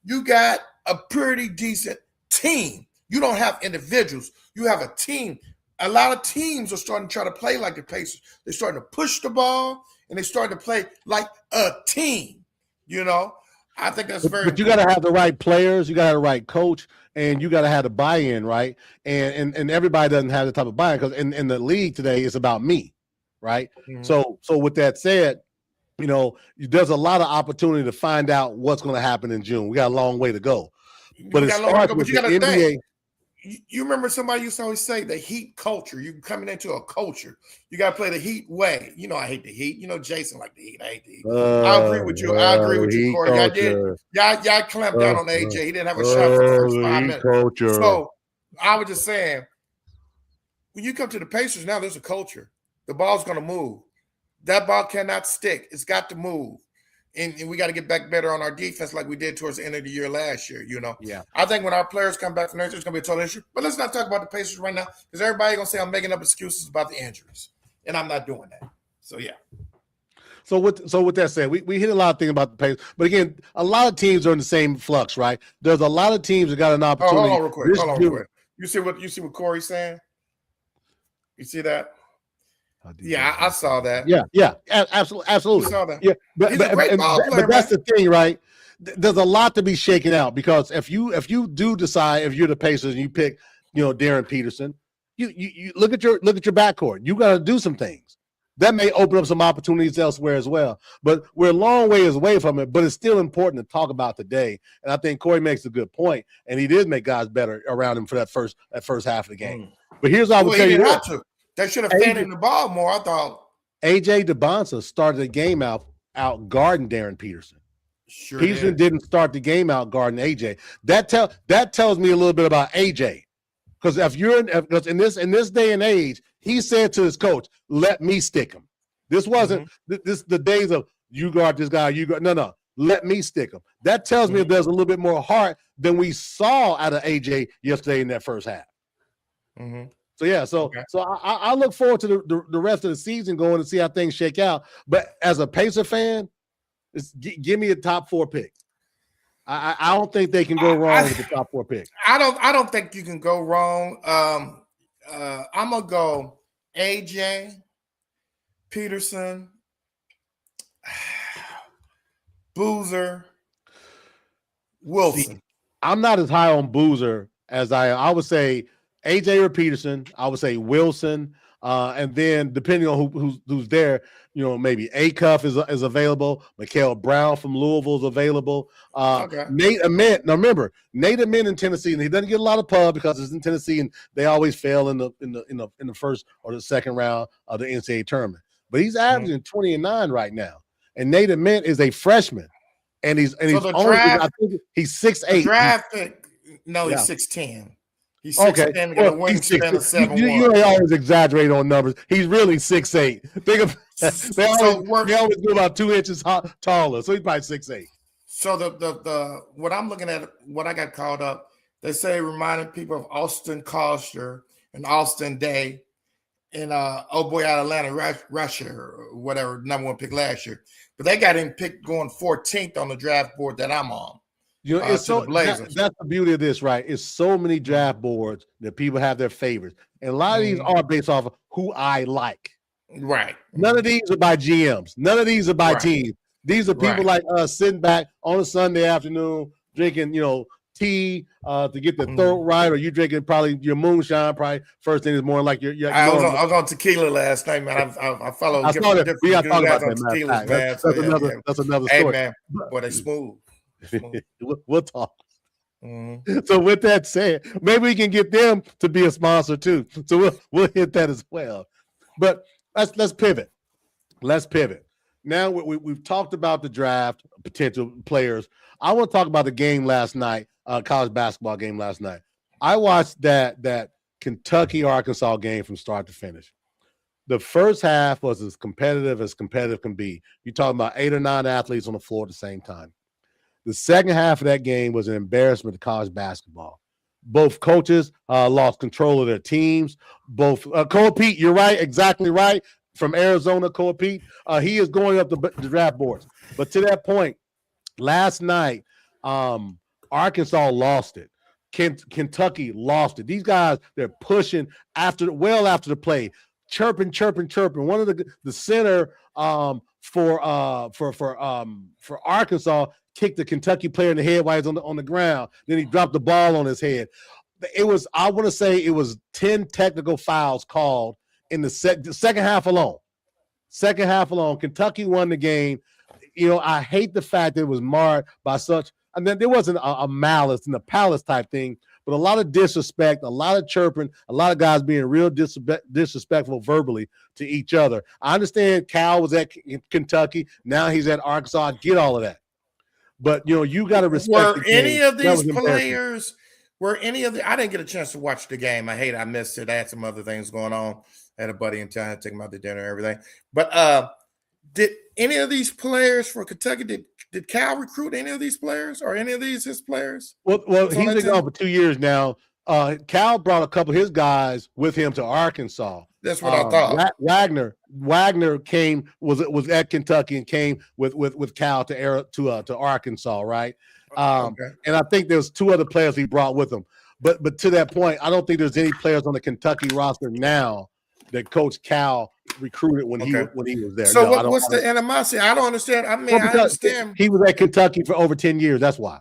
Speaker 2: You got a pretty decent team. You don't have individuals. You have a team. A lot of teams are starting to try to play like the Pacers. They're starting to push the ball. And they started to play like a team, I think that's very.
Speaker 1: But you got to have the right players, you got to have the right coach, and you got to have the buy-in, right? And everybody doesn't have the type of buy-in because in the league today, it's about me, right?
Speaker 2: Mhm.
Speaker 1: So with that said, there's a lot of opportunity to find out what's going to happen in June. We got a long way to go, but it starts with the NBA.
Speaker 2: You remember somebody used to always say the Heat culture. You coming into a culture. You got to play the Heat way. I hate the Heat. Jason like the Heat. I hate the Heat. I agree with you. I agree with you, Corey. Y'all clamped down on AJ. He didn't have a shot for the first 5 minutes.
Speaker 1: Culture.
Speaker 2: So I was just saying, when you come to the Pacers now, there's a culture. The ball's going to move. That ball cannot stick. It's got to move. And we got to get back better on our defense like we did towards the end of the year last year,
Speaker 1: Yeah.
Speaker 2: I think when our players come back from there, it's going to be a total issue. But let's not talk about the Pacers right now because everybody's going to say I'm making up excuses about the injuries. And I'm not doing that. So, yeah.
Speaker 1: So with that said, we hit a lot of things about the Pacers. But, again, a lot of teams are in the same flux, right? There's a lot of teams that got an opportunity.
Speaker 2: Hold on real quick. You see what Corey's saying? You see that? Yeah, I saw that.
Speaker 1: Yeah, absolutely.
Speaker 2: You saw that.
Speaker 1: Yeah,
Speaker 2: he's a great ball player,
Speaker 1: but that's the thing, right? There's a lot to be shaken out because if you do decide, if you're the Pacers and you pick, Darren Peterson, you look at your backcourt. You got to do some things that may open up some opportunities elsewhere as well. But we're a long ways away from it. But it's still important to talk about today. And I think Corey makes a good point, and he did make guys better around him for that first half of the game. But here's what I will tell you what.
Speaker 2: They should have fed him the ball more, I thought.
Speaker 1: AJ DeBonsa started the game out guarding Darren Peterson.
Speaker 2: Sure
Speaker 1: Peterson didn't start the game out guarding AJ. That tells me a little bit about AJ. Because because in this day and age, he said to his coach, "Let me stick him." This wasn't the days of you guard this guy, you guard. No, let me stick him. That tells me there's a little bit more heart than we saw out of AJ yesterday in that first half.
Speaker 2: Mm-hmm.
Speaker 1: So yeah, so I look forward to the rest of the season going to see how things shake out. But as a Pacer fan, give me a top 4 pick. I don't think they can go wrong with the top 4 pick.
Speaker 2: I don't think you can go wrong. I'm gonna go AJ, Peterson, Boozer, Wilson.
Speaker 1: See, I'm not as high on Boozer as I would say AJ or Peterson. I would say Wilson, and then depending on who's there, maybe Acuff is available. Mikael Brown from Louisville is available. Nate Ament. Now remember, Nate Ament in Tennessee, and he doesn't get a lot of pub because it's in Tennessee, and they always fail in the first or the second round of the NCAA tournament. But he's averaging 20-9 right now, and Nate Ament is a freshman, and he's only, I think he's 6'8".
Speaker 2: Draft pick. No, he's 6'10". He's 6'10", got a wingspan of 7'1".
Speaker 1: You always exaggerate on numbers. He's really 6'8". Think of they always go about 2 inches taller, so he's probably 6'8".
Speaker 2: So the what I'm looking at, what I got called up, they say reminding people of Austin Coster and Austin Day and out of Atlanta, Russia or whatever, number 1 pick last year. But they got him picked going 14th on the draft board that I'm on.
Speaker 1: It's that's the beauty of this, right? It's so many draft boards that people have their favorites. And a lot of these are based off of who I like.
Speaker 2: Right.
Speaker 1: None of these are by GMs. None of these are by teams. These are people like us sitting back on a Sunday afternoon drinking, tea to get the throat right, or you drinking probably your moonshine probably first thing this morning like your
Speaker 2: I was on tequila last night, man. I follow
Speaker 1: I saw that. We got to talk about that,
Speaker 2: tequilas, man.
Speaker 1: That's another story.
Speaker 2: Hey, man, boy, they smooth.
Speaker 1: We'll talk. So with that said, maybe we can get them to be a sponsor too. So we'll hit that as well. But let's pivot. Let's pivot. Now we've talked about the draft, potential players. I want to talk about the game last night, college basketball game last night. I watched that Kentucky-Arkansas game from start to finish. The first half was as competitive can be. You're talking about 8 or 9 athletes on the floor at the same time. The second half of that game was an embarrassment to college basketball. Both coaches lost control of their teams. Both Cole Pete, you're right, exactly right. From Arizona, Cole Pete, he is going up the draft boards. But to that point, last night, Arkansas lost it. Kentucky lost it. These guys, they're pushing after the play, chirping. One of the center for Arkansas kicked the Kentucky player in the head while he was on the ground. Then he dropped the ball on his head. I want to say it was 10 technical fouls called in the second half alone. Second half alone, Kentucky won the game. I hate the fact that it was marred by such, and then there wasn't a malice in the palace type thing, but a lot of disrespect, a lot of chirping, a lot of guys being real disrespectful verbally to each other. I understand Cal was at Kentucky. Now he's at Arkansas. I get all of that. But, you got to respect
Speaker 2: Were any of these players – I didn't get a chance to watch the game. I missed it. I had some other things going on. I had a buddy in town. I had to take him out to dinner and everything. But did any of these players from Kentucky, did Cal recruit any of these players or any of these his players?
Speaker 1: Well, he's been gone for 2 years now. Cal brought a couple of his guys with him to Arkansas.
Speaker 2: That's what I thought.
Speaker 1: Wagner was at Kentucky and came with Cal to Arkansas, right? Okay. And I think there's 2 other players he brought with him. But to that point, I don't think there's any players on the Kentucky roster now that Coach Cal recruited when he was there.
Speaker 2: So what's the animosity? I don't understand. I mean, I understand.
Speaker 1: He was at Kentucky for over 10 years. That's why.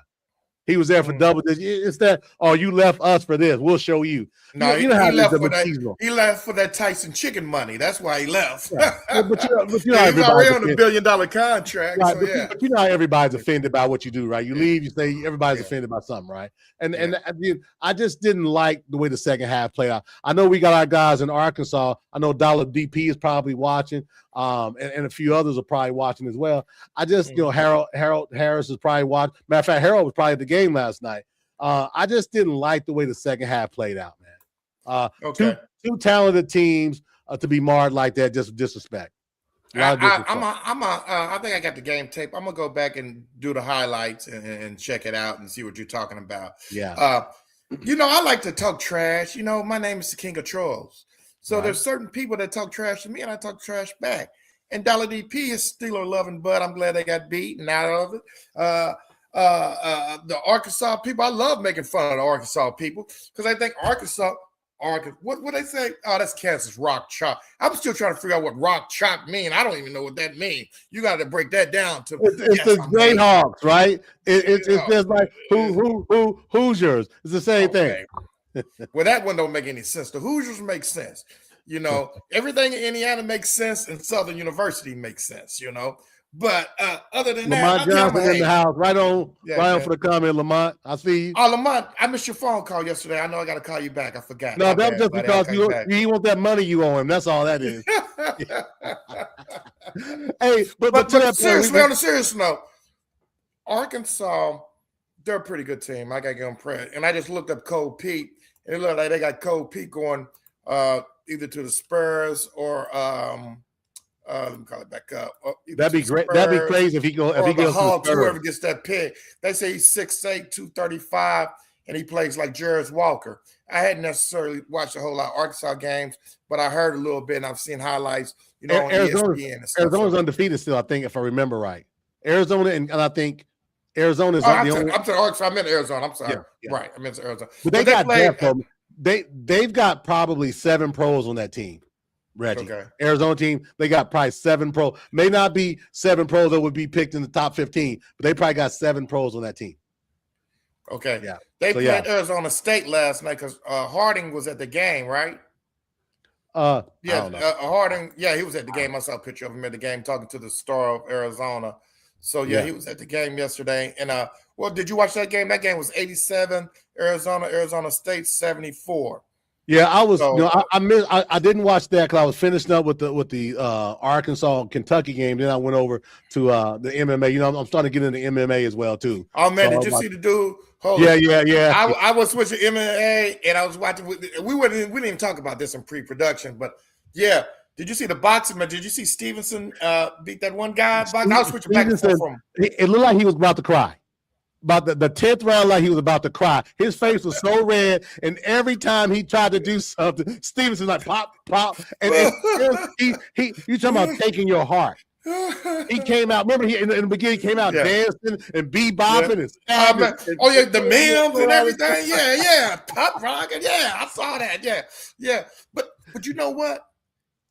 Speaker 1: He was there for double digits. It's that, you left us for this. We'll show you.
Speaker 2: No, he left for that Tyson chicken money. That's why he left.
Speaker 1: Yeah. But
Speaker 2: he's already on $1 billion contract.
Speaker 1: Right, but how everybody's offended by what you do, right? You leave, you say everybody's offended by something, right? And I just didn't like the way the second half played out. I know we got our guys in Arkansas. I know Dollar DP is probably watching, and a few others are probably watching as well. I just, Harold Harris is probably watching. Matter of fact, Harold was probably at the game last night. I just didn't like the way the second half played out, man. Two talented teams to be marred like that, just disrespect.
Speaker 2: I think I got the game tape. I'm gonna go back and do the highlights and check it out and see what you're talking about.
Speaker 1: Yeah.
Speaker 2: I like to talk trash. My name is the King of Trolls. So there's certain people that talk trash to me and I talk trash back. And Dollar DP is Steeler loving bud. I'm glad they got beaten out of it. The Arkansas people, I love making fun of the Arkansas people because I think Arkansas, what they say? Oh, that's Kansas rock chop. I'm still trying to figure out what rock chop mean. I don't even know what that means. You got to break that down to.
Speaker 1: It's the Jayhawks, right? It's just like Hoosiers. It's the same thing.
Speaker 2: Well, that one don't make any sense. The Hoosiers make sense. Everything in Indiana makes sense, and Southern University makes sense. But other than
Speaker 1: Lamont
Speaker 2: that,
Speaker 1: Johnson in the house. Right on for the comment, Lamont. I see you.
Speaker 2: Oh, Lamont, I missed your phone call yesterday. I know I got to call you back. I forgot.
Speaker 1: No, that's just because you want that money you owe him. That's all that is. Hey, but to that
Speaker 2: seriously,
Speaker 1: point,
Speaker 2: on a serious note, Arkansas, they're a pretty good team. I got to give them credit. And I just looked up Cole Pete, and it looked like they got Cole Pete going either to the Spurs or let me call it back up.
Speaker 1: That'd be great. That'd be crazy if he goes to the Spurs.
Speaker 2: Whoever gets that pick. They say he's 6'8", 235, and he plays like Jarvis Walker. I hadn't necessarily watched a whole lot of Arkansas games, but I heard a little bit, and I've seen highlights. On ESPN and stuff.
Speaker 1: Arizona's undefeated still, I think, if I remember right. Arizona and I think Arizona is the only.
Speaker 2: I'm sorry, Arkansas. I meant Arizona. I'm sorry. Yeah. Right, I meant Arizona.
Speaker 1: But they got depth. They've got probably 7 pros on that team. Reggie. Okay. Arizona team, they got probably 7 pros. May not be 7 pros that would be picked in the top 15, but they probably got 7 pros on that team.
Speaker 2: Okay. Yeah. They played Arizona State last night because Harding was at the game, right? Harding. Yeah, he was at the game. I saw a picture of him at the game talking to the star of Arizona. So he was at the game yesterday. And did you watch that game? That game was 87. Arizona State 74.
Speaker 1: Yeah, I was. I didn't watch that because I was finishing up with the Arkansas Kentucky game. Then I went over to the MMA. I'm starting to get into MMA as well too.
Speaker 2: Oh man, did you see the dude?
Speaker 1: Yeah.
Speaker 2: I was switching MMA and I was watching. We didn't even talk about this in pre-production, but yeah. Did you see the boxing match? Did you see Stevenson beat that one guy? I was switching back and forth from.
Speaker 1: It looked like he was about to cry. About the 10th round, like he was about to cry. His face was so red, and every time he tried to do something, Stevenson like pop, and you talking about taking your heart. He came out. Remember, in the beginning, he came out dancing and bebopping and stabbing.
Speaker 2: The memes and everything. Yeah, pop rocking. Yeah, I saw that. Yeah. But you know what?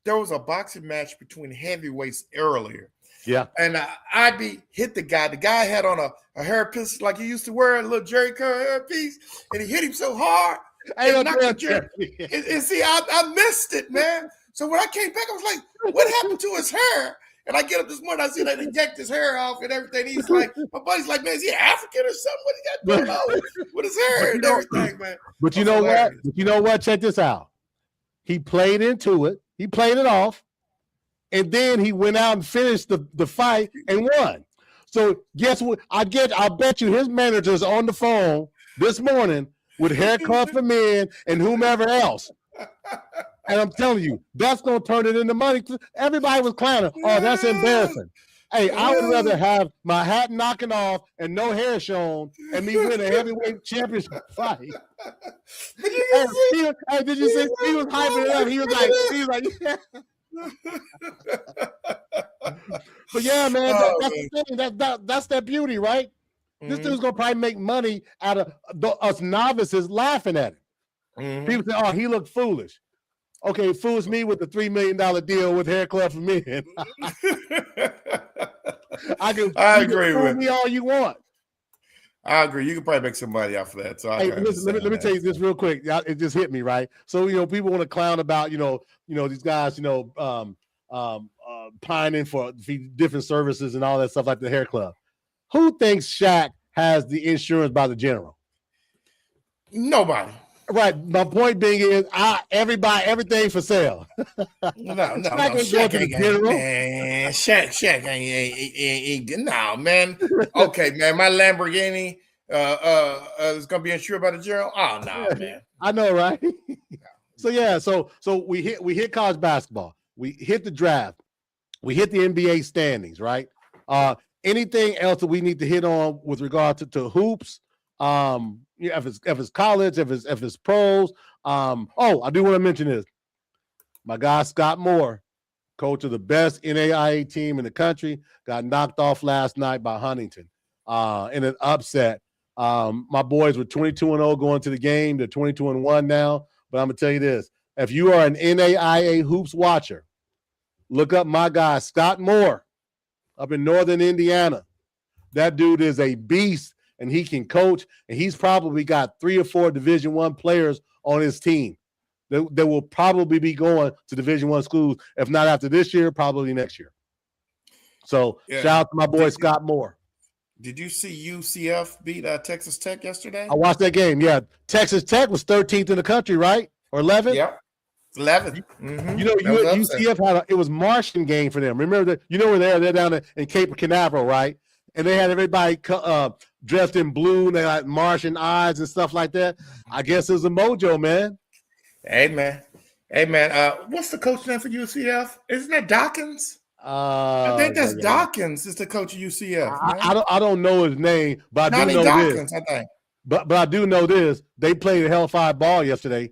Speaker 2: There was a boxing match between heavyweights earlier,
Speaker 1: Yeah.
Speaker 2: And I'd be hit the guy. The guy had on a hairpiece like he used to wear, a little Jerry Curl hairpiece, and he hit him so hard. And knocked the Jerry. And see, I missed it, man. So when I came back, I was like, what happened to his hair? And I get up this morning, I see they inject his hair off and everything. He's like, my buddy's like, man, is he African or something? What he got going on with his hair and everything, man?
Speaker 1: But you know what? But you know what? Check this out. He played into it. He played it off. And then he went out and finished the fight and won. So guess what? I'll bet you his manager's on the phone this morning with Hair Club for Men and whomever else. And I'm telling you, that's going to turn it into money. Everybody was clowning. Oh, that's embarrassing. Hey, I would rather have my hat knocking off and no hair shown and me win a heavyweight championship fight. Hey, did you see? He was hyping it up. He was like, yeah. But yeah, man, that's the thing. That's that beauty, right? This dude's going to probably make money out of us novices laughing at him. People say, oh, he looked foolish. Okay, fools me with the $3 million deal with Hair Club for Men. I
Speaker 2: agree with
Speaker 1: me all you want.
Speaker 2: I agree. You can probably make some money off of that. So
Speaker 1: hey, listen, let me tell you this real quick. It just hit me, right? So people want to clown about these guys pining for different services and all that stuff like the Hair Club. Who thinks Shaq has the insurance by the General?
Speaker 2: Nobody.
Speaker 1: Right. My point being is, everything for sale.
Speaker 2: No. Shaq ain't, man. Shaq ain't. No, man. Okay, man. My Lamborghini is gonna be insured by the General. Oh no, man.
Speaker 1: I know, right? So yeah. So we hit college basketball. We hit the draft. We hit the NBA standings. Right. Anything else that we need to hit on with regard to hoops? If it's college, if it's pros. I do want to mention this. My guy Scott Moore, coach of the best NAIA team in the country, got knocked off last night by Huntington in an upset. My boys were 22-0 going to the game. They're 22-1 now. But I'm gonna tell you this: if you are an NAIA hoops watcher, look up my guy Scott Moore up in Northern Indiana. That dude is a beast. And he can coach, and he's probably got 3 or 4 Division I players on his team that will probably be going to Division I schools, if not after this year, probably next year. So shout out to my boy Scott Moore.
Speaker 2: Did you see UCF beat Texas Tech yesterday?
Speaker 1: I watched that game. Yeah, Texas Tech was 13th in the country, right? Or 11th?
Speaker 2: Yep, 11th.
Speaker 1: UCF it was Martian game for them. Remember that? They're down in Cape Canaveral, right? And they had everybody dressed in blue, and they had Martian eyes and stuff like that. I guess it was a mojo, man.
Speaker 2: Hey, man. What's the coach name for UCF? Isn't that Dawkins? I think that's Dawkins is the coach of UCF.
Speaker 1: I don't know his name, but I do know Dawkins, this. I think. But I do know this. They played a hellfire ball yesterday.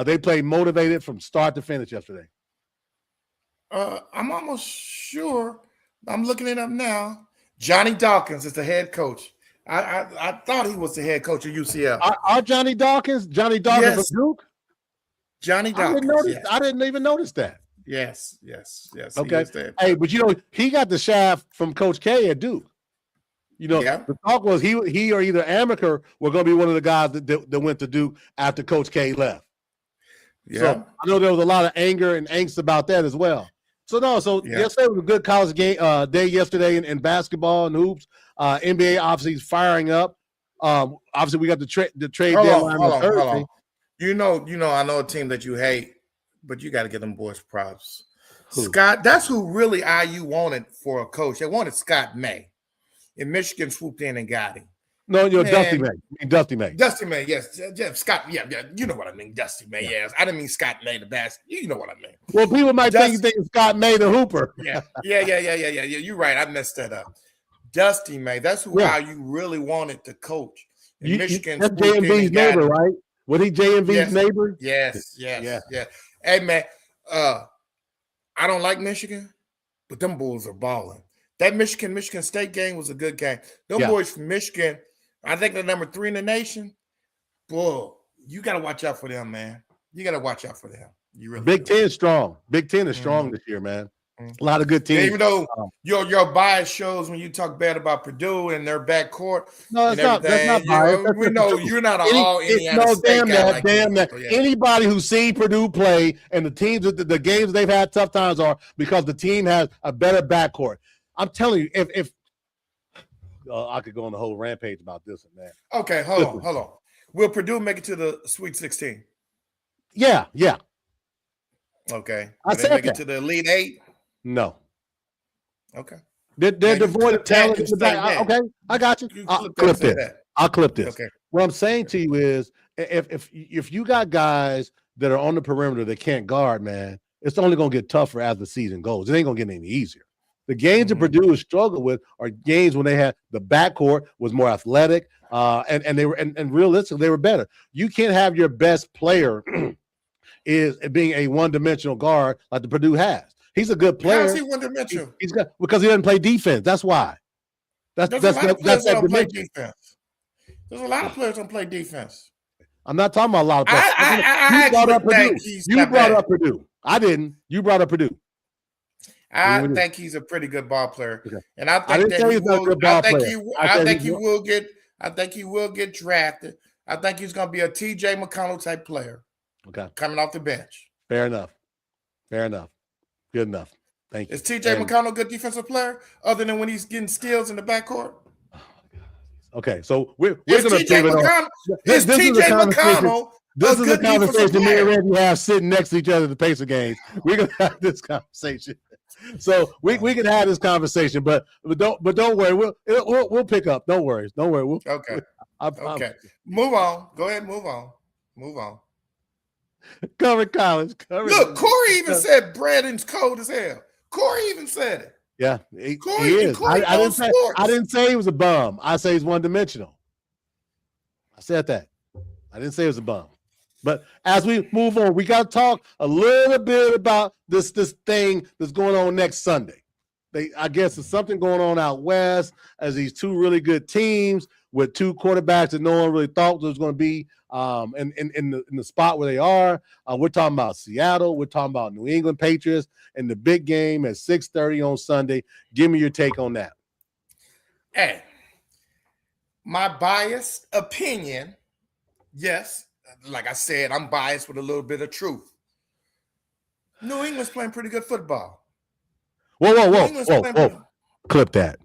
Speaker 1: They played motivated from start to finish yesterday.
Speaker 2: I'm almost sure. I'm looking it up now. Johnny Dawkins is the head coach. I thought he was the head coach of UCF.
Speaker 1: Are Johnny Dawkins yes. Of Duke?
Speaker 2: Johnny Dawkins.
Speaker 1: I didn't even notice that.
Speaker 2: Yes.
Speaker 1: Okay. Hey, but he got the shaft from Coach K at Duke. The talk was he or either Amaker were going to be one of the guys that went to Duke after Coach K left. Yeah. So I know there was a lot of anger and angst about that as well. Yesterday was a good college game day yesterday in basketball and hoops. NBA obviously is firing up. Obviously we got the trade deadline on Thursday. Hold
Speaker 2: on. I know a team that you hate, but you got to give them boys props. Who? Scott, that's who really IU wanted for a coach. They wanted Scott May. And Michigan swooped in and got him.
Speaker 1: No, Dusty May. Dusty May.
Speaker 2: Dusty May, yes. Scott, yeah, you know what I mean. Dusty May, yes. I didn't mean Scott May the best. You know what I mean.
Speaker 1: Well, people might think you think Scott May the hooper.
Speaker 2: Yeah. You're right. I messed that up. Dusty May. That's who IU really wanted to coach. Michigan.
Speaker 1: That's J&B's neighbor, right? Was he J&B's neighbor?
Speaker 2: Yes. Hey, man, I don't like Michigan, but them Bulls are balling. That Michigan State game was a good game. Them boys from Michigan, I think they're number 3 in the nation. Boy, you got to watch out for them, man. You got to watch out for them. You really
Speaker 1: Big Ten is strong. Big Ten is strong this year, man. A lot of good teams.
Speaker 2: Yeah, even though your bias shows when you talk bad about Purdue and their backcourt and everything,
Speaker 1: that's not biased.
Speaker 2: We know you're not an all Indiana State guy.
Speaker 1: Damn that. Yeah. Anybody who's seen Purdue play and the teams, the games they've had tough times are because the team has a better backcourt. I'm telling you, if I could go on the whole rampage about this one, man.
Speaker 2: Okay, hold on. Will Purdue make it to the Sweet 16?
Speaker 1: Yeah.
Speaker 2: Okay.
Speaker 1: I said
Speaker 2: make it to the Elite Eight?
Speaker 1: No.
Speaker 2: Okay.
Speaker 1: They're devoid of talent in the back. Okay, I got you. I'll clip this.
Speaker 2: Okay.
Speaker 1: What I'm saying to you is, if you got guys that are on the perimeter that can't guard, man, it's only going to get tougher as the season goes. It ain't going to get any easier. The games that Purdue has struggled with are games when they had the backcourt was more athletic, and they were and realistically they were better. You can't have your best player is being a one-dimensional guard like the Purdue has. He's a good player.
Speaker 2: How is he one-dimensional?
Speaker 1: He's got because he doesn't play defense. That's why. That's that dimension.
Speaker 2: Defense. There's a lot of players don't play defense.
Speaker 1: I'm not talking about a lot of players.
Speaker 2: I
Speaker 1: brought up Purdue. You brought up Purdue. I didn't. You brought up Purdue.
Speaker 2: I think he's a pretty good ball player,
Speaker 1: okay.
Speaker 2: And I think that he will get drafted. I think he's going to be a T.J. McConnell type player.
Speaker 1: Okay,
Speaker 2: coming off the bench.
Speaker 1: Fair enough. Good enough. Thank you.
Speaker 2: Is T.J. McConnell a good defensive player, other than when he's getting steals in the backcourt?
Speaker 1: Okay, so we're going to
Speaker 2: T.J. McConnell. Is T.J. McConnell?
Speaker 1: This is a conversation me and Randy have sitting next to each other at the Pacer games. We're going to have this conversation. So we can have this conversation, but don't worry. We'll pick up. Don't worry.
Speaker 2: Okay. Okay. Move on. Go ahead. Move on.
Speaker 1: Cover college.
Speaker 2: Look, Corey even said Braden's cold as hell. Corey even said it.
Speaker 1: Yeah, he is. I didn't say he was a bum. I say he's one-dimensional. I said that. I didn't say he was a bum. But as we move on, we got to talk a little bit about this thing that's going on next Sunday. I guess there's something going on out west as these two really good teams with two quarterbacks that no one really thought was going to be in the spot where they are. We're talking about Seattle. We're talking about New England Patriots and the big game at 6:30 on Sunday. Give me your take on that.
Speaker 2: Hey, my biased opinion, yes, like I said, I'm biased with a little bit of truth. New England's playing pretty good football.
Speaker 1: Whoa. Clip that.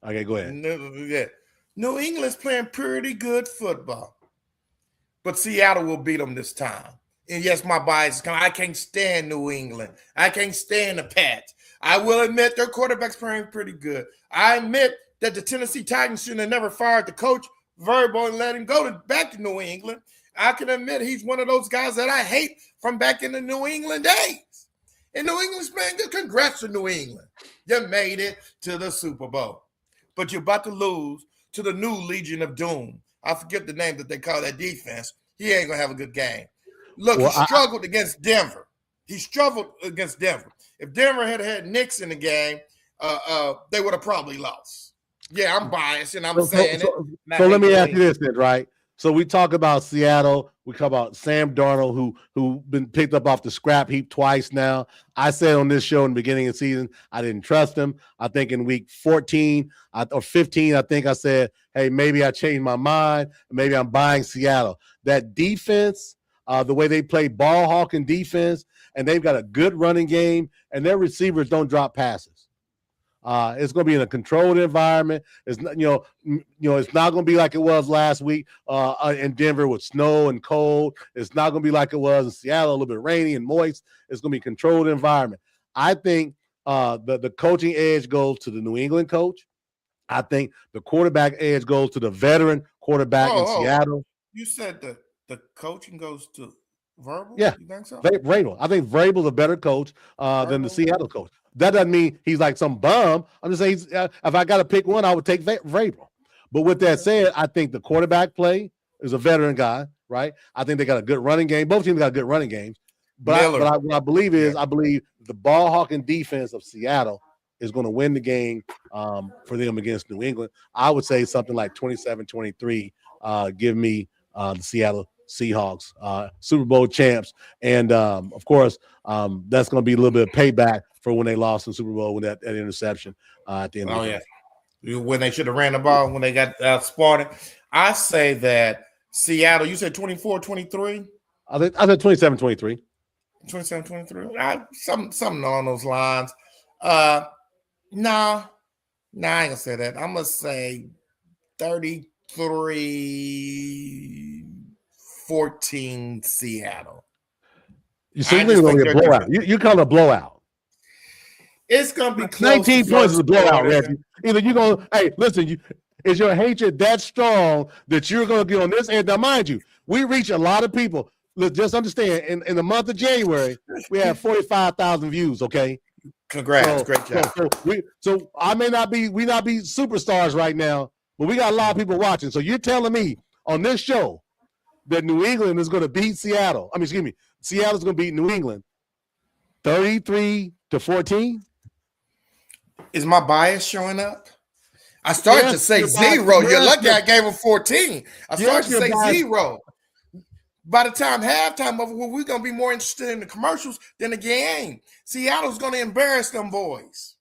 Speaker 1: Okay, go ahead.
Speaker 2: New England's playing pretty good football. But Seattle will beat them this time. And yes, my bias is coming. I can't stand New England. I can't stand the Pats. I will admit their quarterback's playing pretty good. I admit that the Tennessee Titans should have never fired the coach Vrabel and let him go back to New England. I can admit he's one of those guys that I hate from back in the New England days. And New England's playing good. Congrats to New England. You made it to the Super Bowl. But you're about to lose to the new Legion of Doom. I forget the name that they call that defense. He ain't going to have a good game. Look, he struggled against Denver. If Denver had Knicks in the game, they would have probably lost. Yeah, I'm biased, and I'm saying it.
Speaker 1: So let me ask you this then, right? So we talk about Seattle. We talk about Sam Darnold, who been picked up off the scrap heap twice now. I said on this show in the beginning of the season, I didn't trust him. I think in week 14 or 15, I think I said, hey, maybe I changed my mind. Maybe I'm buying Seattle. That defense, the way they play ball hawking defense, and they've got a good running game, and their receivers don't drop passes. It's going to be in a controlled environment. It's not, it's not going to be like it was last week in Denver with snow and cold. It's not going to be like it was in Seattle, a little bit rainy and moist. It's going to be a controlled environment. I think the coaching edge goes to the New England coach. I think the quarterback edge goes to the veteran quarterback in Seattle.
Speaker 2: You said the coaching goes to Vrabel?
Speaker 1: Yeah.
Speaker 2: You think so?
Speaker 1: Vrabel. I think Vrabel's a better coach than the Seattle coach. That doesn't mean he's like some bum. I'm just saying, if I got to pick one, I would take Vrabel. But with that said, I think the quarterback play is a veteran guy, right? I think they got a good running game. Both teams got good running games. But what I believe is, I believe the ball hawking defense of Seattle is going to win the game for them against New England. I would say something like 27-23. Give me the Seattle Seahawks, Super Bowl champs. And, of course, that's going to be a little bit of payback for when they lost in the Super Bowl with that interception at the end of the game.
Speaker 2: When they should have ran the ball, when they got outsmarted. I say that Seattle, you said 24-23?
Speaker 1: I said 27-23.
Speaker 2: 27-23? Something along those lines. No, I ain't gonna say that. I'm gonna say 33-14 Seattle.
Speaker 1: So you think it's gonna be a blowout? You call it a blowout.
Speaker 2: It's gonna be close.
Speaker 1: 19 points is a blowout, Reggie. Either you gonna, hey, listen, is your hatred that strong that you're gonna get on this end? Now, mind you, we reach a lot of people. Look, just understand, in the month of January, we have 45,000 views. Okay.
Speaker 2: Congrats, great job.
Speaker 1: So we not be superstars right now, but we got a lot of people watching. So you're telling me on this show that New England is going to beat Seattle? I mean, excuse me, Seattle's going to beat New England 33-14.
Speaker 2: Is my bias showing up? I started to say 0. You're lucky I gave him 14. I started to say 0. By the time halftime over, we're going to be more interested in the commercials than the game. Seattle's going to embarrass them boys.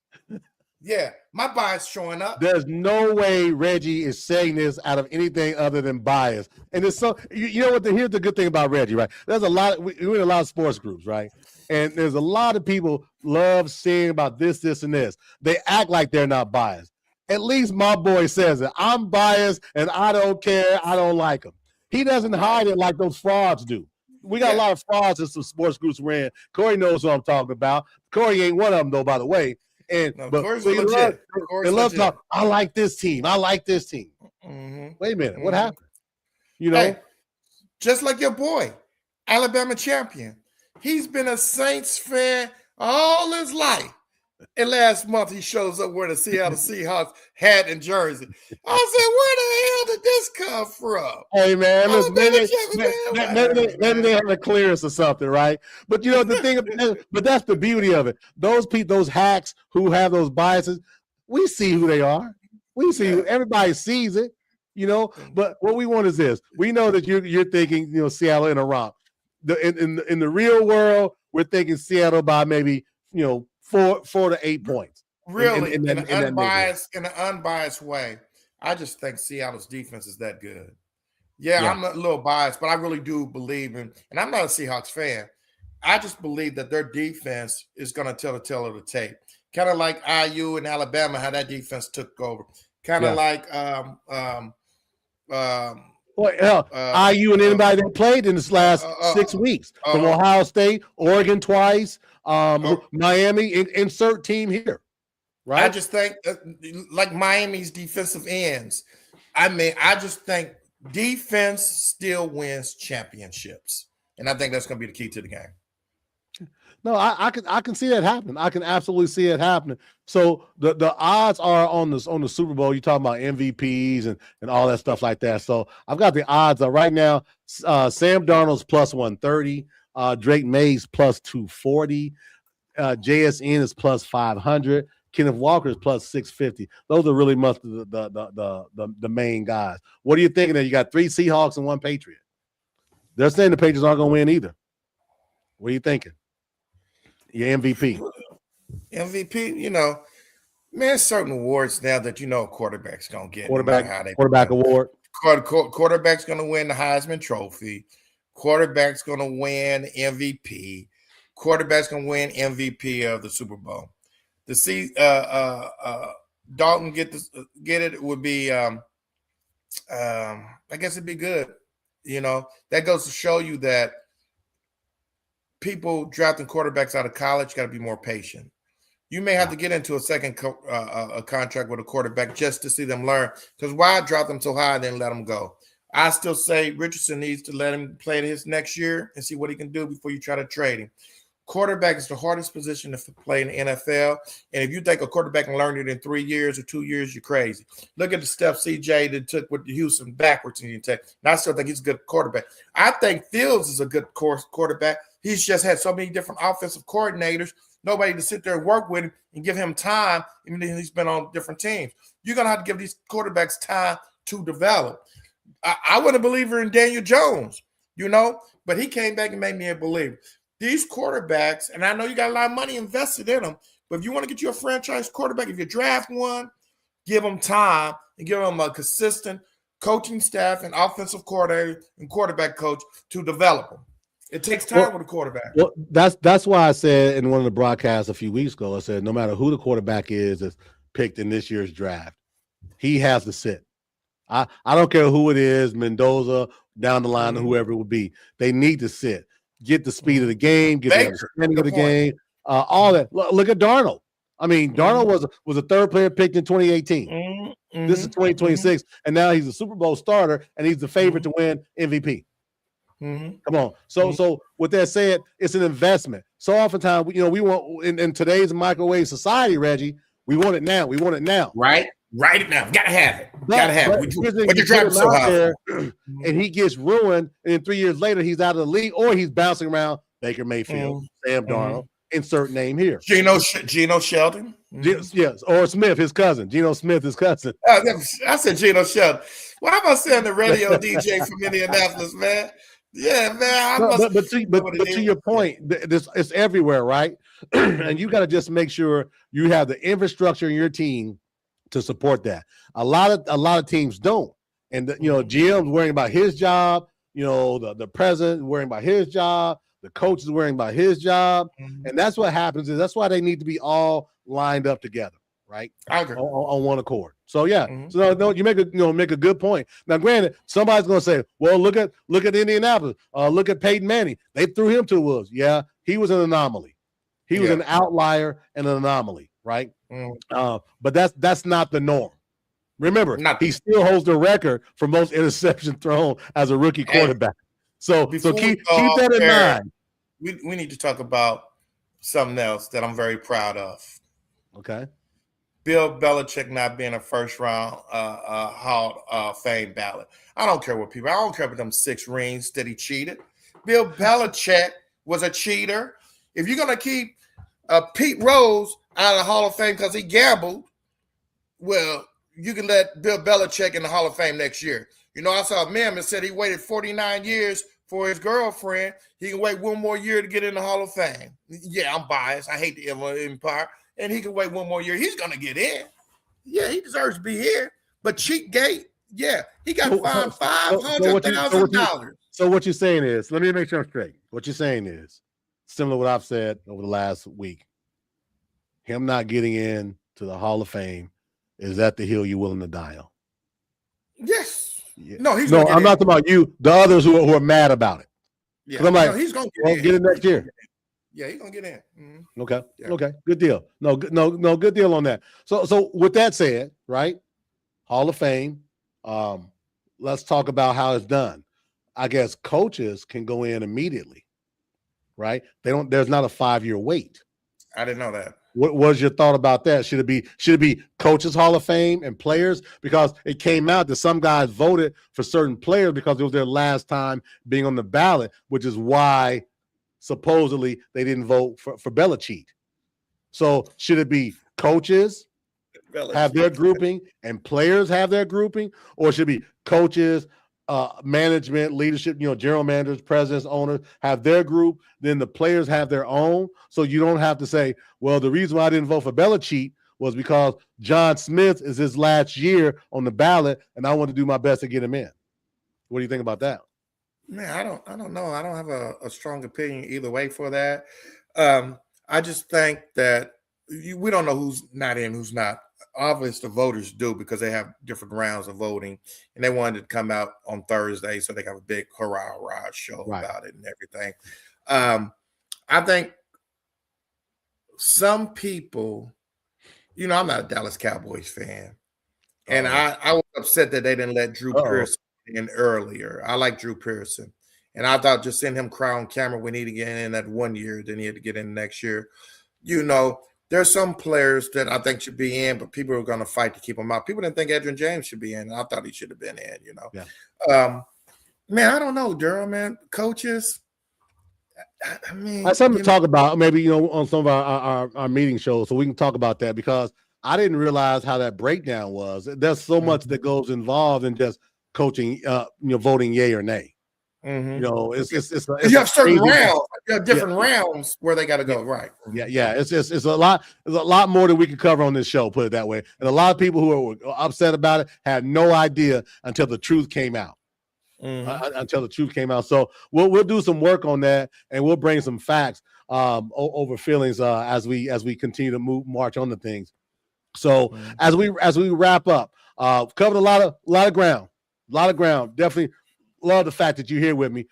Speaker 2: Yeah, my bias showing up.
Speaker 1: There's no way Reggie is saying this out of anything other than bias. And it's so, you know what, here's the good thing about Reggie, right? There's a lot, we're in a lot of sports groups, right? And there's a lot of people love saying about this, and this. They act like they're not biased. At least my boy says it. I'm biased and I don't care. I don't like him. He doesn't hide it like those frauds do. We got a lot of frauds in some sports groups we're in. Corey knows what I'm talking about. Corey ain't one of them, though, by the way. And
Speaker 2: no,
Speaker 1: but
Speaker 2: they
Speaker 1: love talk. I like this team. I like this team. Mm-hmm. Wait a minute. What happened? You know?
Speaker 2: Hey, just like your boy, Alabama champion. He's been a Saints fan all his life. And last month he shows up wearing a Seattle Seahawks hat and jersey. I said, where the hell did this come from?
Speaker 1: Hey, man, listen, maybe they have a clearance or something, right? But, you know, the thing, but that's the beauty of it. Those hacks who have those biases, we see who they are. We see everybody sees it, you know. But what we want is this. We know that you're thinking, you know, Seattle in a romp. In the real world, we're thinking Seattle by maybe, you know, 4 to 8 points.
Speaker 2: Really, in an unbiased way, I just think Seattle's defense is that good. Yeah, I'm a little biased, but I really do believe in, and I'm not a Seahawks fan. I just believe that their defense is going to tell the tale of the tape. Kind of like IU in Alabama, how that defense took over. Kind of like
Speaker 1: IU and anybody that played in this last 6 weeks from Ohio State, Oregon twice, Miami, insert team here, right?
Speaker 2: I just think like Miami's defensive ends. I mean, I just think defense still wins championships, and I think that's going to be the key to the game.
Speaker 1: No, I can see that happening. I can absolutely see it happening. So the odds are on the Super Bowl. You're talking about MVPs and all that stuff like that. So I've got the odds right now. Sam Darnold's plus 130. Drake Mays plus 240. JSN is plus 500. Kenneth Walker is plus 650. Those are really much the main guys. What are you thinking? That you got 3 Seahawks and 1 Patriot. They're saying the Patriots aren't going to win either. What are you thinking? Your MVP.
Speaker 2: MVP, you know, man, certain awards now that you know a quarterback's going to get.
Speaker 1: Quarterback award.
Speaker 2: Quarterback's going to win the Heisman Trophy. Quarterback's going to win MVP. Quarterback's going to win MVP of the Super Bowl. To see Dalton get it would be, I guess it'd be good. You know, that goes to show you that people drafting quarterbacks out of college got to be more patient. You may have to get into a second contract with a quarterback just to see them learn. Because why drop them so high and then let them go? I still say Richardson needs to let him play his next year and see what he can do before you try to trade him. Quarterback is the hardest position to play in the NFL. And if you think a quarterback can learn it in 3 years or 2 years, you're crazy. Look at the step CJ that took with Houston backwards in Tech. And I still think he's a good quarterback. I think Fields is a good quarterback. He's just had so many different offensive coordinators, nobody to sit there and work with him and give him time, even though he's been on different teams. You're going to have to give these quarterbacks time to develop. I wasn't a believer in Daniel Jones, you know, but he came back and made me a believer. these quarterbacks, and I know you got a lot of money invested in them, but if you want to get you a franchise quarterback, if you draft one, give them time and give them a consistent coaching staff and offensive coordinator and quarterback coach to develop them. It takes time with a quarterback.
Speaker 1: Well, that's why I said in one of the broadcasts a few weeks ago, I said no matter who the quarterback is that's picked in this year's draft, he has to sit. I don't care who it is, Mendoza, down the line, or whoever it would be. They need to sit, get the speed of the game, get the understanding of the game, all that. Look at Darnold. I mean, Darnold was a third player picked in 2018. This is 2026, and now he's a Super Bowl starter, and he's the favorite to win MVP. Come on. So with that said, it's an investment. So oftentimes, we want in today's microwave society, Reggie, we want it now. We want it now.
Speaker 2: Right it now. Gotta have it. Gotta have it. But you're driving so high.
Speaker 1: And he gets ruined, and 3 years later, he's out of the league, or he's bouncing around Baker Mayfield, Sam Darnold, insert name here.
Speaker 2: Geno Sheldon.
Speaker 1: Yes, or Smith, his cousin. Geno Smith, his cousin.
Speaker 2: I said Geno Sheldon. Why am I saying the radio DJ from Indianapolis, man? Yeah, man.
Speaker 1: But to your point, it's everywhere, right? And you got to just make sure you have the infrastructure in your team to support that. A lot of teams don't, and GM's worrying about his job. The president worrying about his job. The coach is worrying about his job, and that's what happens. That's why they need to be all lined up together, right?
Speaker 2: I agree.
Speaker 1: On one accord. So yeah, so no, you make a good point. Now, granted, somebody's gonna say, "Well, look at Indianapolis. Look at Peyton Manning. They threw him to the wolves." Yeah, he was an anomaly. He was an outlier and an anomaly, right? But that's not the norm. Remember, he still holds the record for most interceptions thrown as a rookie quarterback. So keep that in mind.
Speaker 2: We need to talk about something else that I'm very proud of.
Speaker 1: Okay.
Speaker 2: Bill Belichick not being a first-round Hall of Fame ballot. I don't care I don't care about them 6 rings that he cheated. Bill Belichick was a cheater. If you're going to keep Pete Rose out of the Hall of Fame because he gambled, well, you can let Bill Belichick in the Hall of Fame next year. I saw a meme that said he waited 49 years for his girlfriend. He can wait one more year to get in the Hall of Fame. Yeah, I'm biased. I hate the Empire. And he can wait one more year. He's going to get in. Yeah, he deserves to be here. But Cheatgate, yeah, he got fined $500,000.
Speaker 1: So what you're saying is, let me make sure I'm straight. What you're saying is, similar to what I've said over the last week, him not getting in to the Hall of Fame, is that the hill you're willing to die on?
Speaker 2: Yes.
Speaker 1: Yeah.
Speaker 2: No,
Speaker 1: I'm not talking about you, the others who are mad about it.
Speaker 2: Yeah,
Speaker 1: I'm like,
Speaker 2: he's going to
Speaker 1: get in next year.
Speaker 2: Yeah, he's gonna get in.
Speaker 1: Okay. Yeah. Okay. Good deal. No, good deal on that. So with that said, right? Hall of Fame. Let's talk about how it's done. I guess coaches can go in immediately, right? There's not a 5-year wait.
Speaker 2: I didn't know that.
Speaker 1: What was your thought about that? Should it be coaches Hall of Fame and players? Because it came out that some guys voted for certain players because it was their last time being on the ballot, which is why supposedly they didn't vote for Belichick. So should it be coaches have their grouping and players have their grouping, or should it be coaches, management, leadership, general managers, presidents, owners have their group, then the players have their own? So you don't have to say, well, the reason why I didn't vote for Belichick was because John Smith is his last year on the ballot and I want to do my best to get him in. What do you think about that?
Speaker 2: Man, I don't know. I don't have a strong opinion either way for that. I just think that we don't know who's not in, who's not. Obviously, the voters do because they have different rounds of voting, and they wanted to come out on Thursday so they have a big hurrah show about it and everything. I think some people, I'm not a Dallas Cowboys fan, and I was upset that they didn't let Drew Pearson in earlier. I like Drew Pearson, and I thought just send him crown camera when he to get in that 1 year, then he had to get in next year. There's some players that I think should be in, but people are going to fight to keep them out. People didn't think Edgerrin James should be in, and I thought he should have been in,
Speaker 1: Yeah.
Speaker 2: Man, I don't know, Durham, man. Coaches, I mean.
Speaker 1: That's something to talk about, maybe, on some of our meeting shows, so we can talk about that, because I didn't realize how that breakdown was. There's so much that goes involved in just coaching, voting yay or nay.
Speaker 2: Mm-hmm.
Speaker 1: It's
Speaker 2: you have certain rounds. different realms where they got to go. Right.
Speaker 1: Yeah. It's a lot. There's a lot more that we can cover on this show. Put it that way. And a lot of people who were upset about it had no idea until the truth came out. Until the truth came out. So we'll do some work on that, and we'll bring some facts over feelings as we continue to march on the things. So as we wrap up, covered a lot of ground. Definitely love the fact that you're here with me.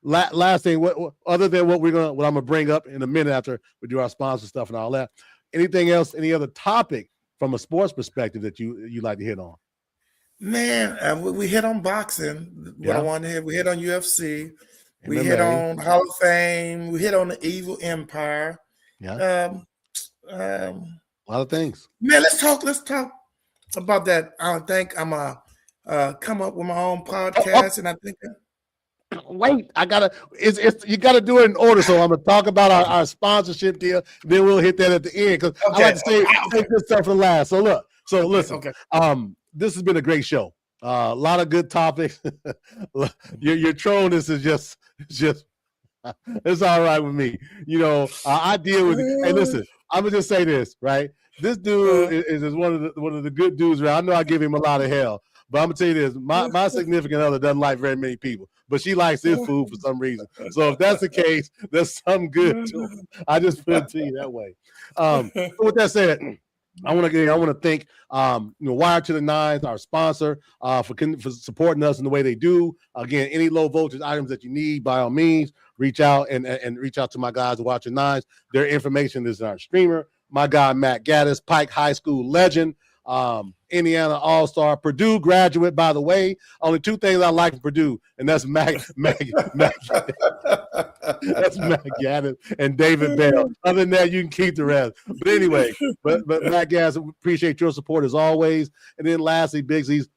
Speaker 1: Last thing, what other than what I'm gonna bring up in a minute after we do our sponsor stuff and all that. Anything else? Any other topic from a sports perspective that you like to hit on?
Speaker 2: Man, we hit on boxing. What I want to hit. We hit on UFC. We hit on Hall of Fame. We hit on the Evil Empire.
Speaker 1: Yeah. A lot of things.
Speaker 2: Man, let's talk about that. I think I'm come up with my own podcast, and I think.
Speaker 1: Wait, you gotta do it in order. So I'm gonna talk about our sponsorship deal, then we'll hit that at the end because I like to say this stuff for last. So listen. This has been a great show. A lot of good topics. Your trolliness is just it's all right with me. I deal with it. Hey, listen, I'm gonna just say this, right? This dude is one of the good dudes around. I know I give him a lot of hell, but I'm gonna tell you this: my significant other doesn't like very many people, but she likes this food for some reason. So if that's the case, there's something good to it. I just put it to you that way. With that said, I want to thank Wired to the Nines, our sponsor, for supporting us in the way they do. Again, any low voltage items that you need, by all means, reach out and reach out to my guys at Wired to the Nines. Their information is in our streamer. My guy Matt Gaddis, Pike High School legend, Indiana All-Star, Purdue graduate, by the way. Only two things I like from Purdue, and that's Matt that's Matt Gaddis and David Bell. Other than that, you can keep the rest. But anyway, but Matt Gaddis, appreciate your support as always. And then lastly, Bigsy's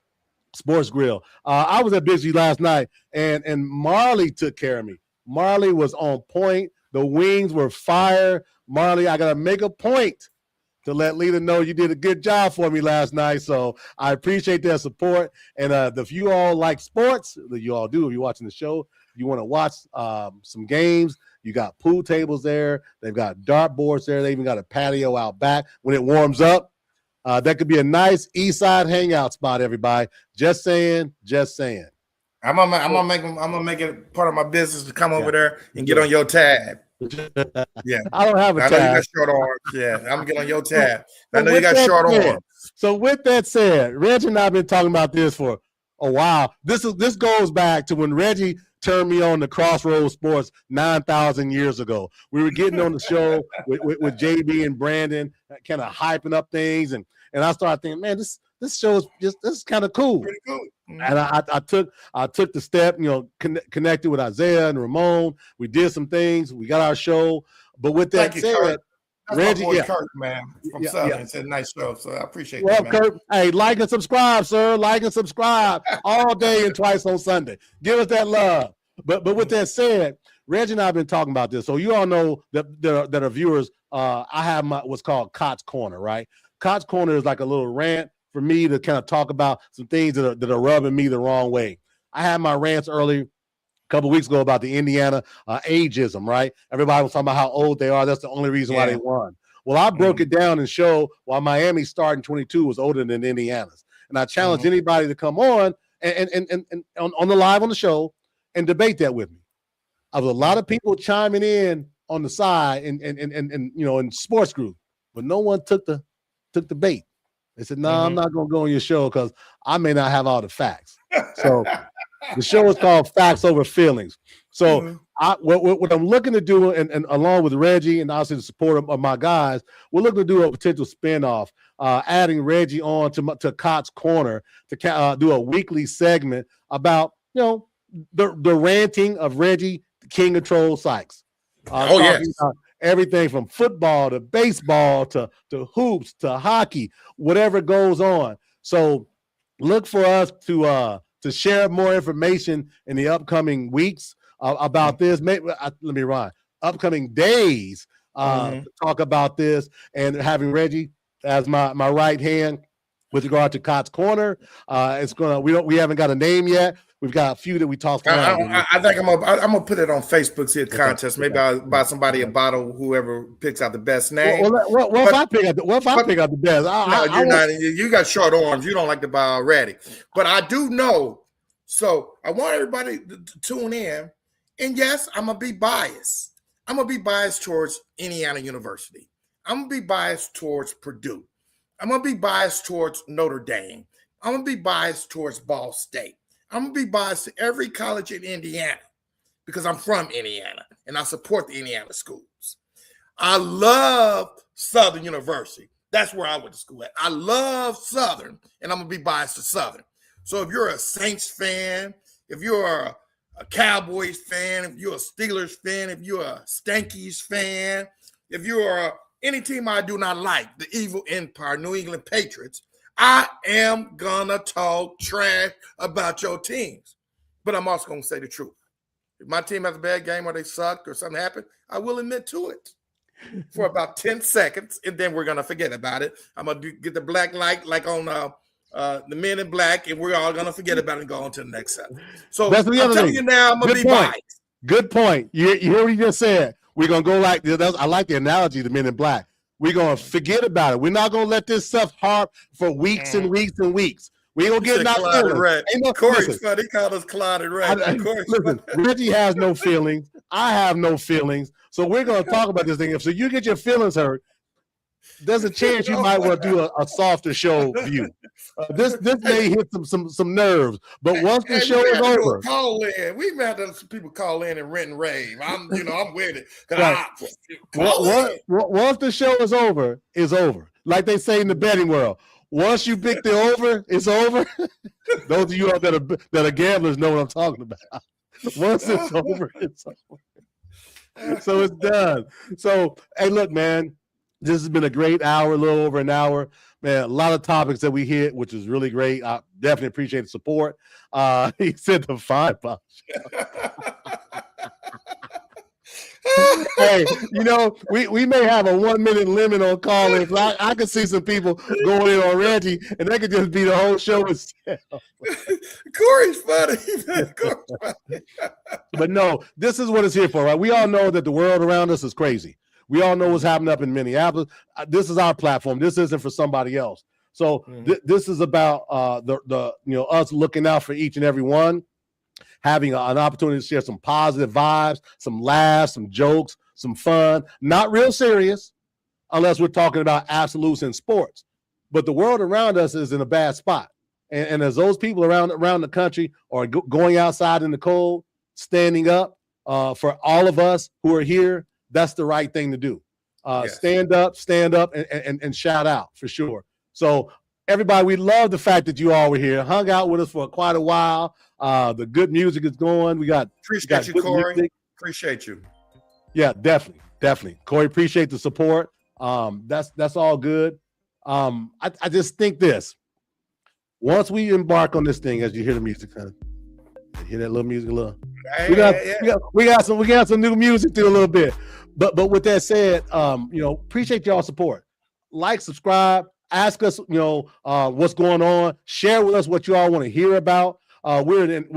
Speaker 1: Sports Grill. I was at Bigsy last night, and Marley took care of me. Marley was on point. The wings were fire. Marley, I got to make a point to let Lita know you did a good job for me last night. So I appreciate their support. And if you all like sports, that you all do, if you're watching the show, you want to watch some games, you got pool tables there. They've got dartboards there. They even got a patio out back when it warms up. That could be a nice east side hangout spot, everybody. Just saying.
Speaker 2: I'm gonna make it part of my business to come over there and get on your tab. Yeah,
Speaker 1: I don't have a tab.
Speaker 2: I know you got short arms. Yeah, I'm gonna get on your tab. I know you got short arms.
Speaker 1: So with that said, Reggie and I have been talking about this for a while. This goes back to when Reggie turned me on to Crossroads Sports 9,000 years ago. We were getting on the show with JB and Brandon, kind of hyping up things, and I started thinking, man, this show is this is kind of cool.
Speaker 2: Pretty cool. Mm-hmm.
Speaker 1: And I took the step, connected with Isaiah and Ramon. We did some things. We got our show. But with that said,
Speaker 2: Reggie, Kurt, man, from Southern, it's a nice show. So I appreciate that.
Speaker 1: Well, Kurt, hey, like and subscribe, sir. Like and subscribe all day and twice on Sunday. Give us that love. But with that said, Reggie and I have been talking about this. So you all know that our viewers, I have what's called Cott's Corner, right? Cott's Corner is like a little rant for me to kind of talk about some things that are rubbing me the wrong way. I had my rants early a couple of weeks ago about the Indiana ageism, right? Everybody was talking about how old they are. That's the only reason why they won. Well, I broke it down and showed why Miami's starting 22 was older than Indiana's. And I challenge anybody to come on and on the live on the show and debate that with me. I was a lot of people chiming in on the side and in sports group, but no one took the bait. They said, no, I'm not going to go on your show because I may not have all the facts. So the show is called Facts Over Feelings. So what I'm looking to do, and along with Reggie and also the support of my guys, we're looking to do a potential spinoff, adding Reggie on to Cott's Corner to do a weekly segment about, the ranting of Reggie, the King of Troll Sykes. Everything from football to baseball to hoops to hockey, whatever goes on. So look for us to share more information in the upcoming weeks about this. Maybe let me rhyme. Upcoming days to talk about this, and having Reggie as my right hand with regard to Cott's Corner. We haven't got a name yet. We've got a few that we talked around.
Speaker 2: I think I'm gonna put it on Facebook, see a contest. Maybe I'll buy somebody a bottle, whoever picks out the best name.
Speaker 1: What if I pick out the best?
Speaker 2: You got short arms. You don't like the buy already. But I do know. So I want everybody to tune in. And yes, I'm gonna be biased. I'm gonna be biased towards Indiana University. I'm gonna be biased towards Purdue. I'm gonna be biased towards Notre Dame. I'm gonna be biased towards Ball State. I'm gonna be biased to every college in Indiana because I'm from Indiana and I support the Indiana schools. I love Southern University. That's where I went to school at. I love Southern, and I'm gonna be biased to Southern. So if you're a Saints fan, if you're a Cowboys fan, if you're a Steelers fan, if you're a Stankies fan, if you're any team I do not like, the evil empire, New England Patriots, I am gonna talk trash about your teams. But I'm also gonna say the truth. If my team has a bad game or they sucked or something happened, I will admit to it for about 10 seconds, and then we're gonna forget about it. I'm gonna get the black light like on the Men in Black, and we're all gonna forget about it and go on to the next set. So I'm telling you now, I'm gonna be biased.
Speaker 1: Good point. You hear what you just said. We're gonna go like this. I like the analogy to Men in Black. We're gonna forget about it. We're not gonna let this stuff harp for weeks and weeks and weeks. We ain't gonna get knocked out.
Speaker 2: Corey's funny. He called us Clouded Red.
Speaker 1: Listen, Reggie has no feelings. I have no feelings. So we're gonna talk about this thing. If so you get your feelings hurt, there's a chance you might want to do a softer show view. This may hit some nerves, but once the show is over,
Speaker 2: call in. We've had some people call in and rent and rave. I'm with it.
Speaker 1: Right. Once the show is over, it's over. Like they say in the betting world, once you pick the over, it's over. Those of you out that are gamblers know what I'm talking about. Once it's over, it's over. So it's done. So hey, look, man. This has been a great hour, a little over an hour. Man, a lot of topics that we hit, which is really great. I definitely appreciate the support. He said the $5. Hey, we may have a 1 minute limit on call-ins. I could see some people going in on Reggie, and that could just be the whole show itself.
Speaker 2: Corey's funny.
Speaker 1: But no, this is what it's here for, right? We all know that the world around us is crazy. We all know what's happening up in Minneapolis. This is our platform. This isn't for somebody else. So this is about us looking out for each and every one, having an opportunity to share some positive vibes, some laughs, some jokes, some fun. Not real serious, unless we're talking about absolutes in sports. But the world around us is in a bad spot, and as those people around the country are going outside in the cold, standing up for all of us who are here. That's the right thing to do. Yes. Stand up, and shout out for sure. So everybody, we love the fact that you all were here, hung out with us for quite a while. The good music is going.
Speaker 2: Appreciate you, Corey. Music. Appreciate you.
Speaker 1: Yeah, definitely. Corey, appreciate the support. That's all good. I just think this. Once we embark on this thing, as you hear the music, hear that little music a little. We got some new music too a little bit. But with that said, appreciate y'all support. Like, subscribe, ask us, what's going on. Share with us what you all want to hear about. We're an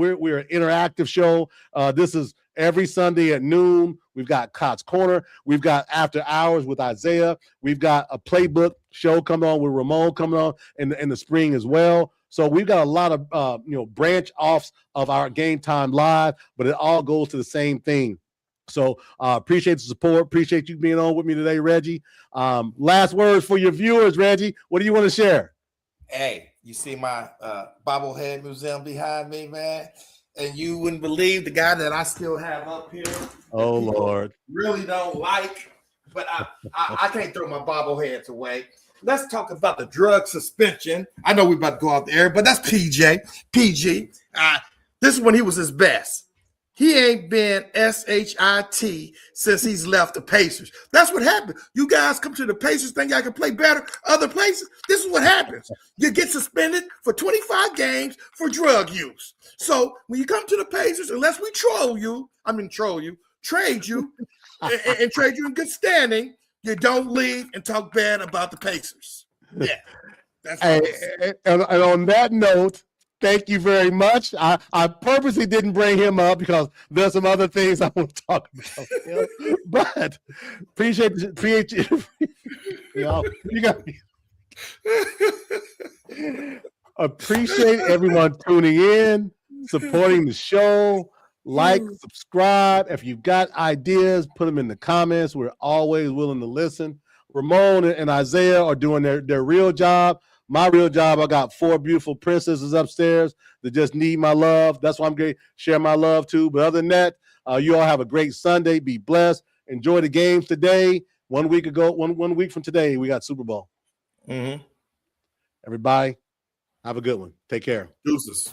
Speaker 1: interactive show. This is every Sunday at noon. We've got Cott's Corner. We've got After Hours with Isaiah. We've got a playbook show coming on with Ramon coming on in the spring as well. So we've got a lot of branch offs of our Game Time Live, but it all goes to the same thing. So appreciate the support. Appreciate you being on with me today, Reggie. Last words for your viewers, Reggie. What do you want to share?
Speaker 2: Hey, you see my bobblehead museum behind me, man? And you wouldn't believe the guy that I still have up here.
Speaker 1: Oh, Lord.
Speaker 2: Really don't like, but I can't throw my bobbleheads away. Let's talk about the drug suspension. I know we're about to go out the air, but that's PG. This is when he was his best. He ain't been SHIT since he's left the Pacers. That's what happened. You guys come to the Pacers, think y'all can play better other places. This is what happens. You get suspended for 25 games for drug use. So when you come to the Pacers, unless we trade you, and trade you in good standing, you don't leave and talk bad about the Pacers. Yeah. That's
Speaker 1: and on that note, Thank you very much. I purposely didn't bring him up because there's some other things I want to talk about. But appreciate you. You got me. Appreciate everyone tuning in, supporting the show. Like, subscribe. If you've got ideas, put them in the comments. We're always willing to listen. Ramon and Isaiah are doing their real job. My real job, I got 4 beautiful princesses upstairs that just need my love. That's why I'm going to share my love too. But other than that, you all have a great Sunday. Be blessed. Enjoy the games today. 1 week ago, one week from today, we got Super Bowl.
Speaker 2: Mm-hmm.
Speaker 1: Everybody, have a good one. Take care.
Speaker 2: Deuces.